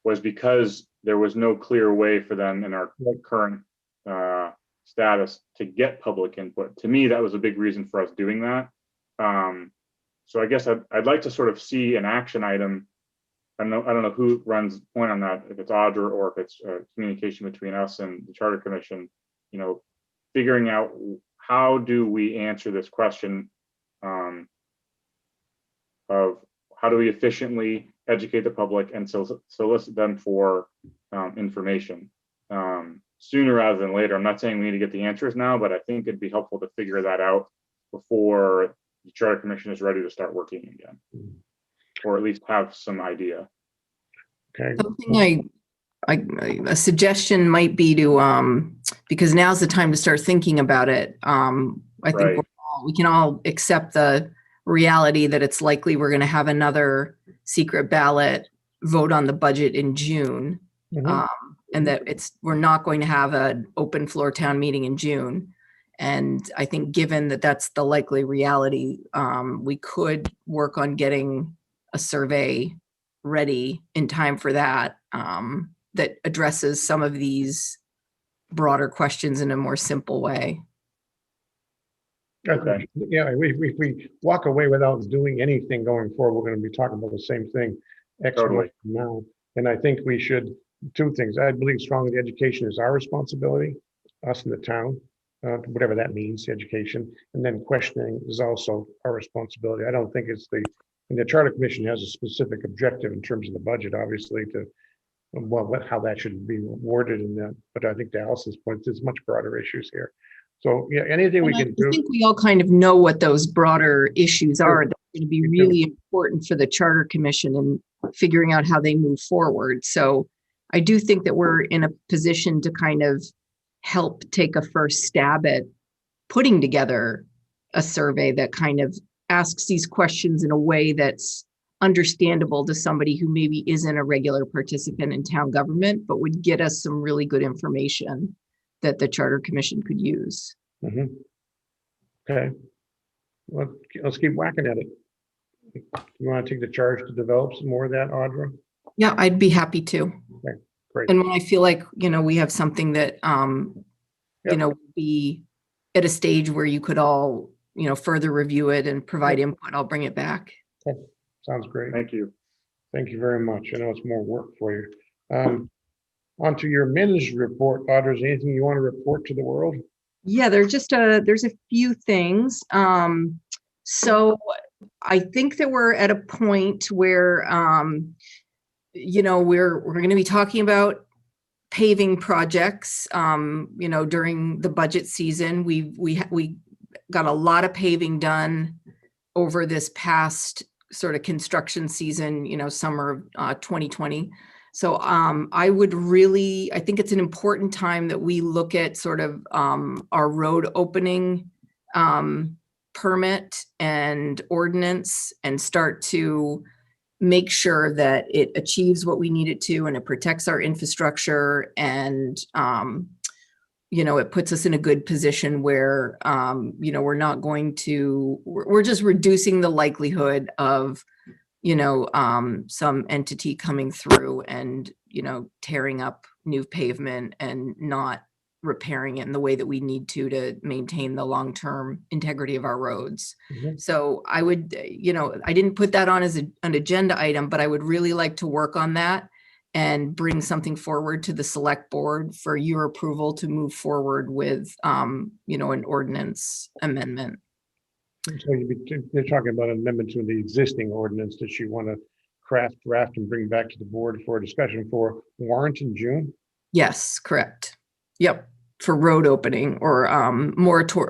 was because there was no clear way for them in our current status to get public input. To me, that was a big reason for us doing that. So I guess I'd like to sort of see an action item. I don't know who runs the point on that, if it's Audra or if it's communication between us and the Charter Commission, figuring out how do we answer this question of how do we efficiently educate the public and solicit them for information sooner rather than later. I'm not saying we need to get the answers now, but I think it'd be helpful to figure that out before the Charter Commission is ready to start working again, or at least have some idea. Okay. Something a suggestion might be to, because now's the time to start thinking about it. I think we can all accept the reality that it's likely we're going to have another secret ballot vote on the budget in June, and that we're not going to have an open floor town meeting in June. And I think given that that's the likely reality, we could work on getting a survey ready in time for that, that addresses some of these broader questions in a more simple way. Okay. Yeah, if we walk away without doing anything going forward, we're going to be talking about the same thing Totally. now. And I think we should, 2 things. I believe strongly education is our responsibility, us in the town, whatever that means, education. And then questioning is also our responsibility. I don't think it's and the Charter Commission has a specific objective in terms of the budget, obviously, to how that should be worded in that. But I think to Allison's point, there's much broader issues here. So yeah, anything we can do. I think we all kind of know what those broader issues are. That's going to be really important for the Charter Commission and figuring out how they move forward. So I do think that we're in a position to kind of help take a first stab at putting together a survey that kind of asks these questions in a way that's understandable to somebody who maybe isn't a regular participant in town government, but would get us some really good information that the Charter Commission could use. Okay, well, let's keep whacking at it. You want to take the charge to develop some more of that, Audra? Yeah, I'd be happy to. Great. And when I feel like, we have something that, Yep. would be at a stage where you could all, further review it and provide input, I'll bring it back. Sounds great. Thank you. Thank you very much. I know it's more work for you. On to your minutes report, Audra. Is there anything you want to report to the world? Yeah, there's a few things. So I think that we're at a point where, we're going to be talking about paving projects, during the budget season. We got a lot of paving done over this past sort of construction season, summer of 2020. So I think it's an important time that we look at sort of our road opening permit and ordinance and start to make sure that it achieves what we need it to and it protects our infrastructure and it puts us in a good position where we're just reducing the likelihood of some entity coming through and tearing up new pavement and not repairing it in the way that we need to maintain the long-term integrity of our roads. So I would, I didn't put that on as an agenda item, but I would really like to work on that and bring something forward to the select board for your approval to move forward with, an ordinance amendment. So you're talking about an amendment to the existing ordinance that you want to draft and bring back to the board for discussion for warrant in June? Yes, correct. Yep. For road opening or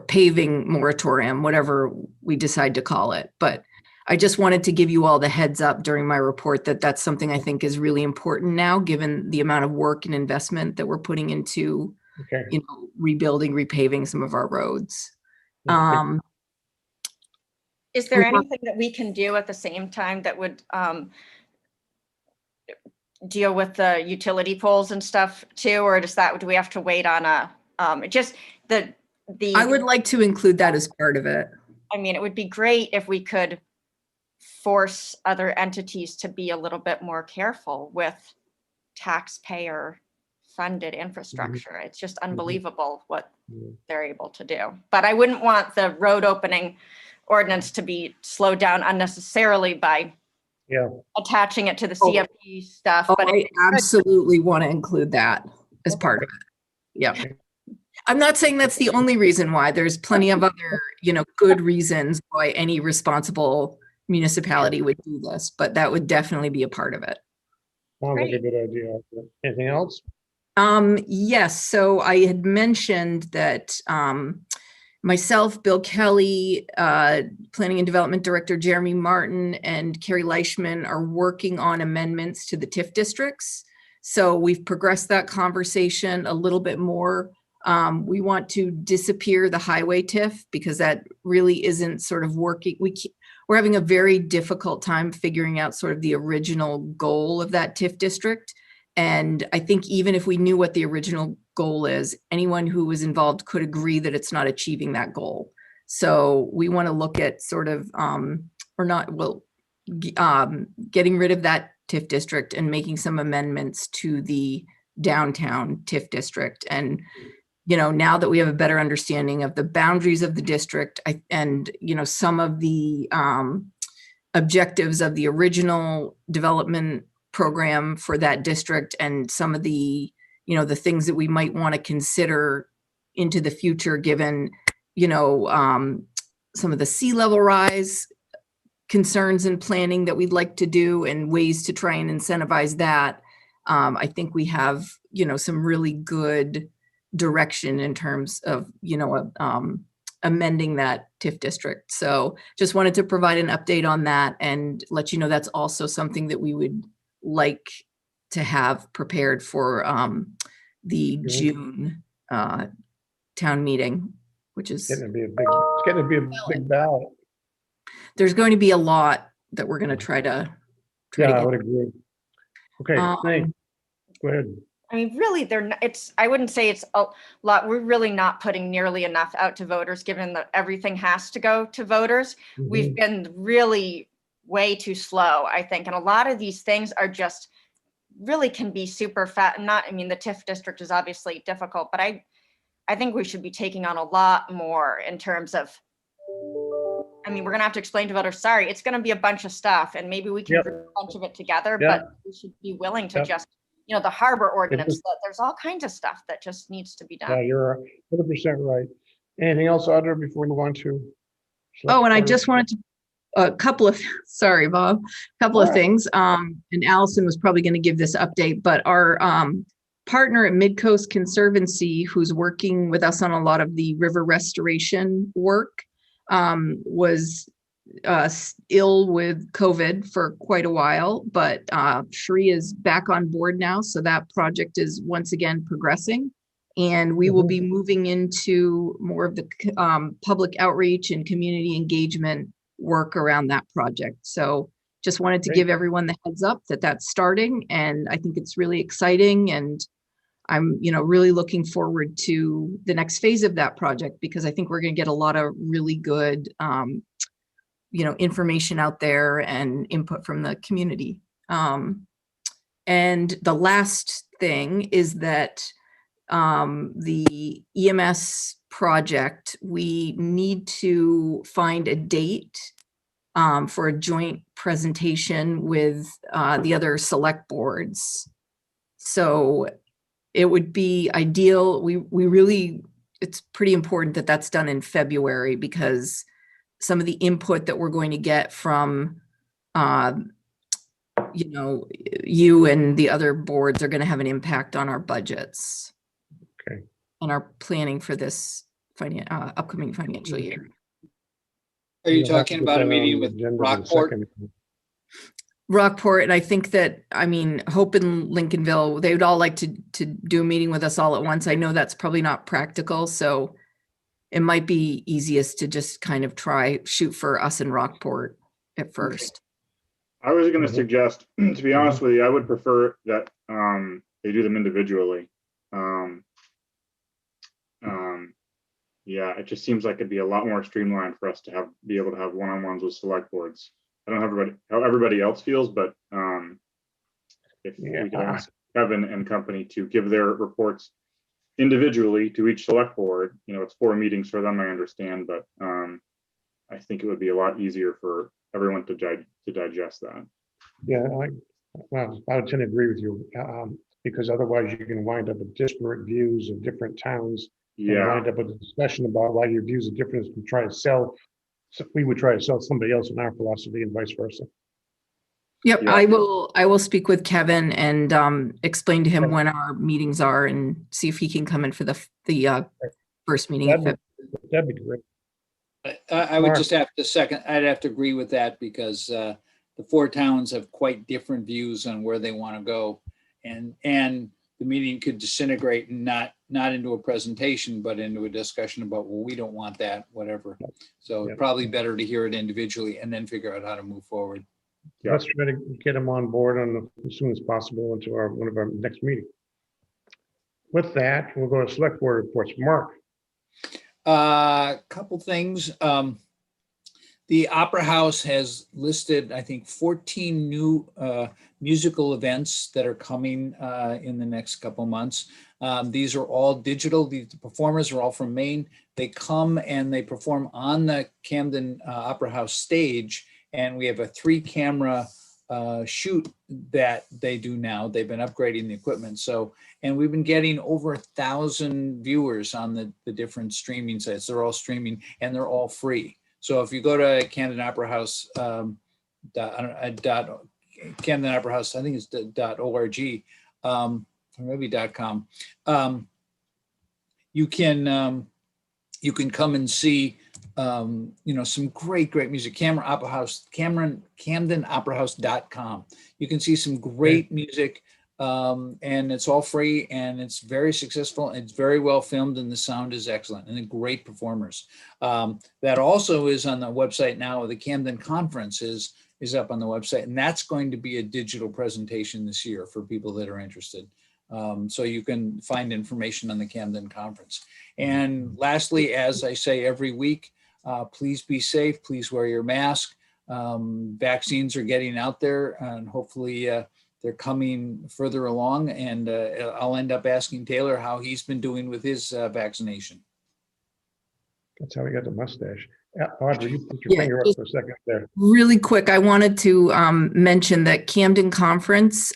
paving moratorium, whatever we decide to call it. But I just wanted to give you all the heads up during my report that that's something I think is really important now, given the amount of work and investment that we're putting into, rebuilding, repaving some of our roads. Is there anything that we can do at the same time that would deal with the utility poles and stuff too, or do we have to wait on I would like to include that as part of it. I mean, it would be great if we could force other entities to be a little bit more careful with taxpayer funded infrastructure. It's just unbelievable what they're able to do. But I wouldn't want the road opening ordinance to be slowed down unnecessarily by attaching it to the CFP stuff. But I absolutely want to include that as part of it. Yeah. I'm not saying that's the only reason why. There's plenty of other, good reasons why any responsible municipality would do this, but that would definitely be a part of it. Sounds like a good idea. Anything else? Yes. So I had mentioned that myself, Bill Kelly, Planning and Development Director Jeremy Martin, and Carrie Leishman are working on amendments to the TIF districts. So we've progressed that conversation a little bit more. We want to disappear the highway TIF because that really isn't sort of working. We're having a very difficult time figuring out sort of the original goal of that TIF district. And I think even if we knew what the original goal is, anyone who was involved could agree that it's not achieving that goal. So we want to look at sort of, getting rid of that TIF district and making some amendments to the downtown TIF district. And, now that we have a better understanding of the boundaries of the district and some of the objectives of the original development program for that district and some of the, the things that we might want to consider into the future, given, some of the sea level rise concerns and planning that we'd like to do and ways to try and incentivize that. I think we have, some really good direction in terms of, amending that TIF district. So just wanted to provide an update on that and let you know that's also something that we would like to have prepared for the June town meeting, which is It's going to be a big ballot. There's going to be a lot that we're going to try to I would agree. Okay, thanks. Go ahead. I mean, really, I wouldn't say it's a lot. We're really not putting nearly enough out to voters, given that everything has to go to voters. We've been really way too slow, I think. And a lot of these things are just really can be super fat. Not, I mean, the TIF district is obviously difficult, but I think we should be taking on a lot more in terms of, I mean, we're gonna have to explain to voters, sorry, it's gonna be a bunch of stuff and maybe we can Yep. group a bunch of it together, Yep. but we should be willing to Yep. just, you know, the harbor ordinance, just- there's all kinds of stuff that just needs to be Yeah, done. you're 100% right. Anything else, Audra, before we move on to? Oh, and I just wanted to, a couple of, sorry, Bob, couple of Alright. things. And Allison was probably going to give this update, but our partner at Midcoast Conservancy, who's working with us on a lot of the river restoration work, was ill with COVID for quite a while, but Sheree is back on board now. So that project is once again progressing. And we will be moving into more of the public outreach and community engagement work around that project. So just wanted to Great. give everyone the heads up that that's starting. And I think it's really exciting. And I'm, really looking forward to the next phase of that project, because I think we're going to get a lot of really good, information out there and input from the community. And the last thing is that the EMS project, we need to find a date for a joint presentation with the other select boards. So it would be ideal. We really, it's pretty important that that's done in February, because some of the input that we're going to get from you and the other boards are going to have an impact on our budgets. Okay. And our planning for this upcoming financial year. Are you You'll have to talking get about a that on meeting the with agenda in a Rockport? second. Rockport, and I think that, Hope and Lincolnville, they would all like to do a meeting with us all at once. I know that's probably not practical, so it might be easiest to just kind of shoot for us in Rockport at first. I was going to Mhm. suggest, to be honest with you, I would prefer that they do them individually. Yeah, it just seems like it'd be a lot more streamlined for us to be able to have one-on-ones with select boards. I don't know how everybody else feels, but if Yeah. we could ask Kevin and company to give their reports individually to each select board, it's 4 meetings for them, I understand, but I think it would be a lot easier for everyone to digest that. Yeah, I would tend to agree with you, because otherwise you can wind up with disparate views of different towns. And Yeah, wind up with a discussion about why your views are different, and try to sell. So we would try to sell somebody else in our philosophy and vice versa. Yep, Yeah. I will speak with Kevin and explain to him when our meetings are and see if he can come in for the first meeting. That'd be great. I would Mark. just have to I'd have to agree with that, because the 4 towns have quite different views on where they want to go. And the meeting could disintegrate and not into a presentation, but into a discussion about, well, we don't want that, whatever. So Yep. probably better to hear it individually and then figure out how to move forward. Yeah. Let's try to get them on board as soon as possible into one of our next meeting. With that, we'll go to select board reports. Mark. Couple things. The Opera House has listed, I think, 14 new musical events that are coming in the next couple months. These are all digital. The performers are all from Maine. They come and they perform on the Camden Opera House stage, and we have a 3-camera shoot that they do now. They've been upgrading the equipment. And we've been getting over 1,000 viewers on the different streaming sites. They're all streaming and they're all free. So if you go to Camden Opera House, Camden Opera House, I think it's .org, or maybe .com. You can come and see some great music. CamdenOperaHouse.com. You can see some great music, and it's all free, and it's very successful. It's very well filmed, and the sound is excellent, and the great performers. That also is on the website now. The Camden Conference is up on the website, and that's going to be a digital presentation this year for people that are interested. So you can find information on the Camden Conference. And lastly, as I say every week, please be safe. Please wear your mask. Vaccines are getting out there, and hopefully they're coming further along. And I'll end up asking Taylor how he's been doing with his vaccination. That's how we got the mustache. Audrey, you put your Yeah, finger up just- for a second there. Really quick, I wanted to mention that Camden Conference,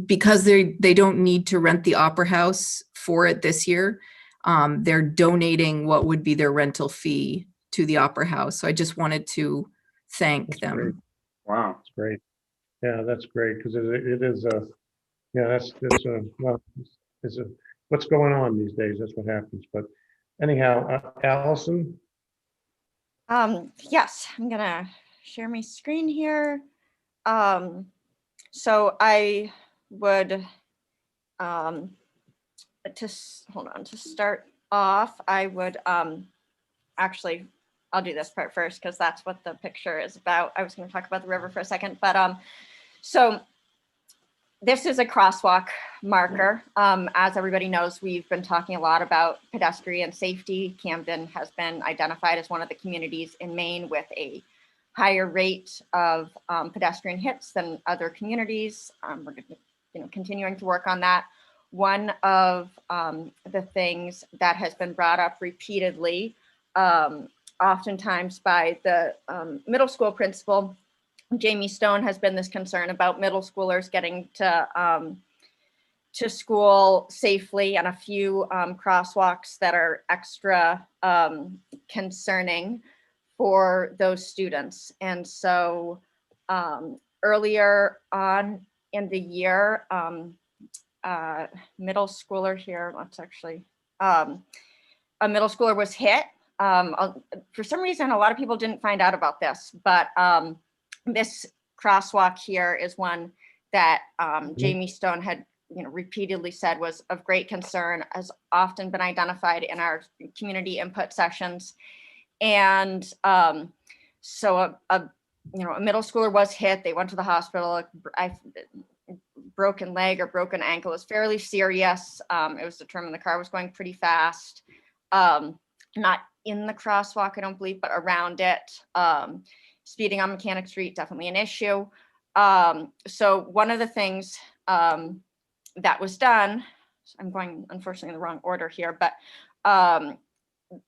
because they don't need to rent the Opera House for it this year, they're donating what would be their rental fee to the Opera House. So I just wanted to thank That's them. great. Wow. That's great. Yeah, that's great, because it is yeah, that's well, it's what's going on these days. That's what happens. But anyhow, Allison, Yes, I'm gonna share my screen here. So I would, hold on, to start off, I would, actually, I'll do this part first because that's what the picture is about. I was going to talk about the river for a second, but so this is a crosswalk marker. As everybody knows, we've been talking a lot about pedestrian safety. Camden has been identified as one of the communities in Maine with a higher rate of pedestrian hits than other communities. We're continuing to work on that. One of the things that has been brought up repeatedly, oftentimes by the middle school principal, Jamie Stone, has been this concern about middle schoolers getting to school safely, and a few crosswalks that are extra concerning for those students. And so earlier on in the year, middle schooler here, let's actually, a middle schooler was hit. For some reason, a lot of people didn't find out about this, but this crosswalk here is one that Jamie Stone had repeatedly said was of great concern, has often been identified in our community input sessions. And so a middle schooler was hit. They went to the hospital. Broken leg or broken ankle is fairly serious. It was determined the car was going pretty fast. Not in the crosswalk, I don't believe, but around it. Speeding on Mechanic Street, definitely an issue. So one of the things that was done, I'm going unfortunately in the wrong order here, but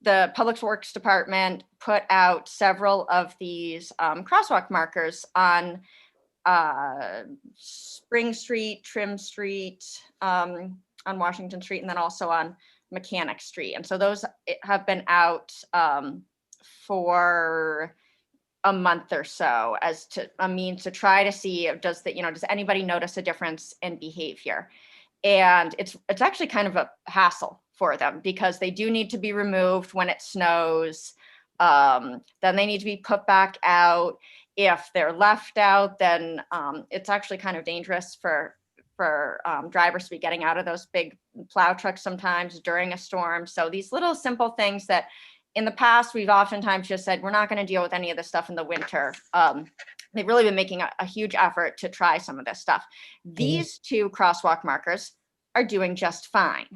the Public Works Department put out several of these crosswalk markers on Spring Street, Trim Street, on Washington Street, and then also on Mechanic Street. And so those have been out for a month or so as to a means to try to see if does anybody notice a difference in behavior. And it's actually kind of a hassle for them because they do need to be removed when it snows. Then they need to be put back out. If they're left out, then it's actually kind of dangerous for drivers to be getting out of those big plow trucks sometimes during a storm. So these little simple things that in the past, we've oftentimes just said, we're not going to deal with any of this stuff in the winter. They've really been making a huge effort to try some of this stuff. These two crosswalk markers are doing just fine.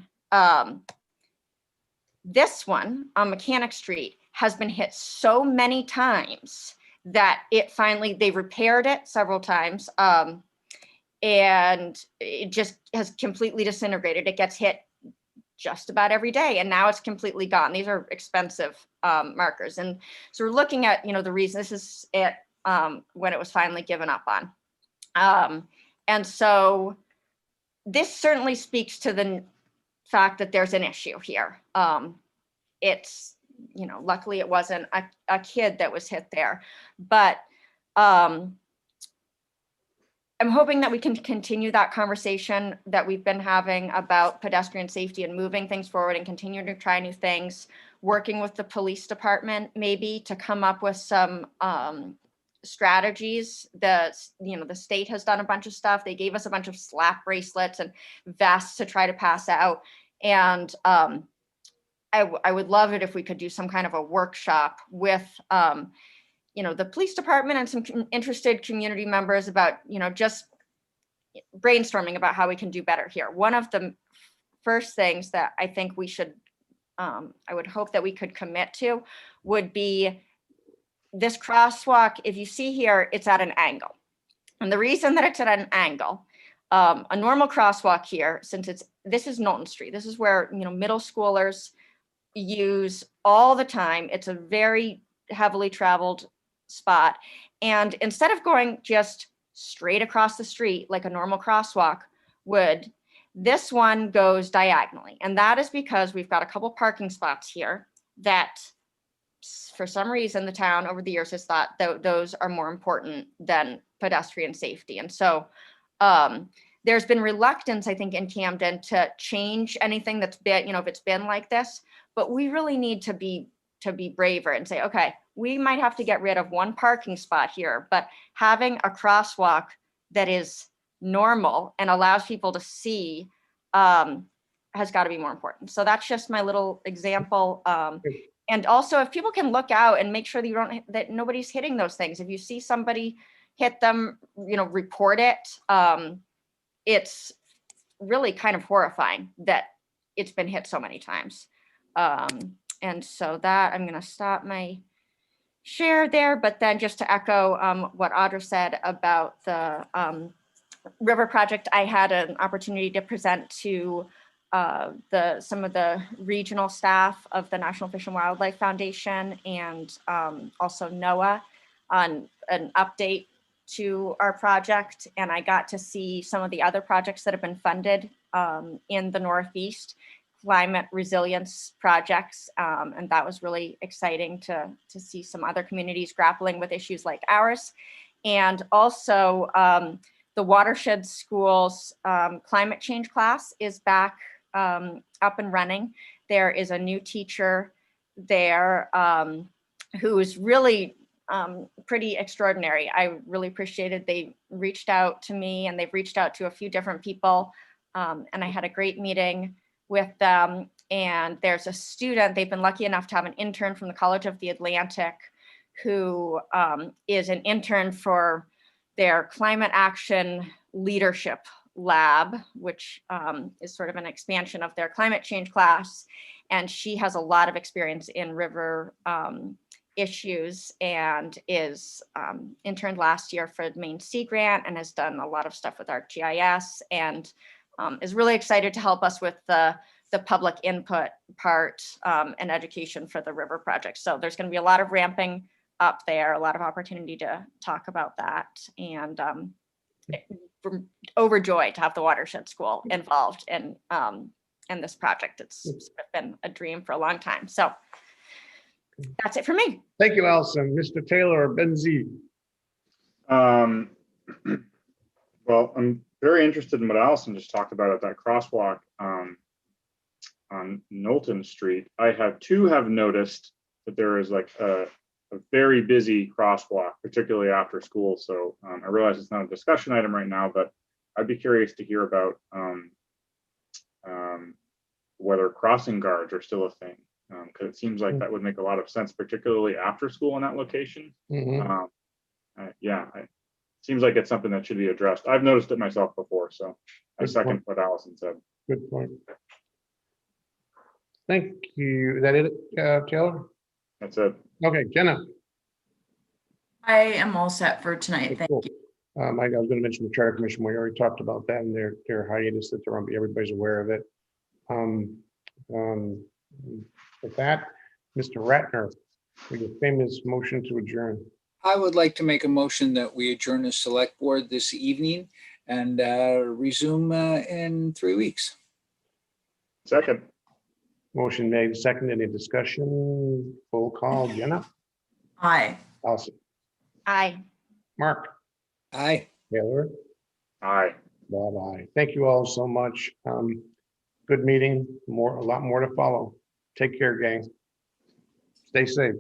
This one on Mechanic Street has been hit so many times that they repaired it several times, and it just has completely disintegrated. It gets hit just about every day, and now it's completely gone. These are expensive markers, and so we're looking at the reason. This is it when it was finally given up on, and so this certainly speaks to the fact that there's an issue here. It's luckily it wasn't a kid that was hit there, but I'm hoping that we can continue that conversation that we've been having about pedestrian safety and moving things forward and continue to try new things, working with the police department maybe to come up with some strategies. The state has done a bunch of stuff. They gave us a bunch of slap bracelets and vests to try to pass out. And I would love it if we could do some kind of a workshop with the police department and some interested community members about, just brainstorming about how we can do better here. One of the first things that I think we should, I would hope that we could commit to would be this crosswalk, if you see here, it's at an angle. And the reason that it's at an angle, a normal crosswalk here, since this is Knowlton Street, this is where, middle schoolers use all the time. It's a very heavily traveled spot. And instead of going just straight across the street like a normal crosswalk would, this one goes diagonally. And that is because we've got a couple parking spots here that for some reason the town over the years has thought that those are more important than pedestrian safety. And so there's been reluctance, I think, in Camden to change anything that's been, if it's been like this, but we really need to be braver and say, okay, we might have to get rid of one parking spot here, but having a crosswalk that is normal and allows people to see has got to be more important. So that's just my little example. And also, if people can look out and make sure that nobody's hitting those things. If you see somebody hit them, report it. It's really kind of horrifying that it's been hit so many times. And so that I'm going to stop my share there, but then just to echo what Audra said about the river project, I had an opportunity to present to some of the regional staff of the National Fish and Wildlife Foundation and also NOAA on an update to our project. And I got to see some of the other projects that have been funded in the Northeast, climate resilience projects. And that was really exciting to see some other communities grappling with issues like ours. And also the Watershed Schools climate change class is back up and running. There is a new teacher there who is really pretty extraordinary. I really appreciated they reached out to me, and they've reached out to a few different people. And I had a great meeting with them. And there's a student, they've been lucky enough to have an intern from the College of the Atlantic who is an intern for their climate action leadership lab, which is sort of an expansion of their climate change class. And she has a lot of experience in river issues and is interned last year for the Maine Sea Grant and has done a lot of stuff with ArcGIS and is really excited to help us with the public input part and education for the river project. So there's going to be a lot of ramping up there, a lot of opportunity to talk about that. And we're overjoyed to have the Watershed School involved in this project. It's been a dream for a long time. So that's it for me. Thank you, Allison. Mr. Taylor or Benzie? Well, I'm very interested in what Allison just talked about at that crosswalk on Knowlton Street. I have noticed that there is like a very busy crosswalk, particularly after school. So I realize it's not a discussion item right now, but I'd be curious to hear about whether crossing guards are still a thing, because it seems like that would make a lot of sense, particularly after school in that location. Mhm. It seems like it's something that should be addressed. I've noticed it myself before, so I second what Allison said. Good point. Thank you. Is that it, Taylor? That's it. Okay, Jenna. I am all set for tonight. Thank Cool. you. I was going to mention the Charter Commission. We already talked about that and their hiatus that they're on. Everybody's aware of it. With that, Mr. Ratner, with your famous motion to adjourn. I would like to make a motion that we adjourn the select board this evening and resume in 3 weeks. Second. Motion made, second. Any discussion? Full call. Jenna? Aye. Allison? Aye. Mark? Aye. Taylor? Aye. Bye-bye. Thank you all so much. Good meeting. A lot more to follow. Take care, gang. Stay safe.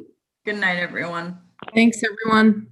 Good night, everyone. Thanks, everyone.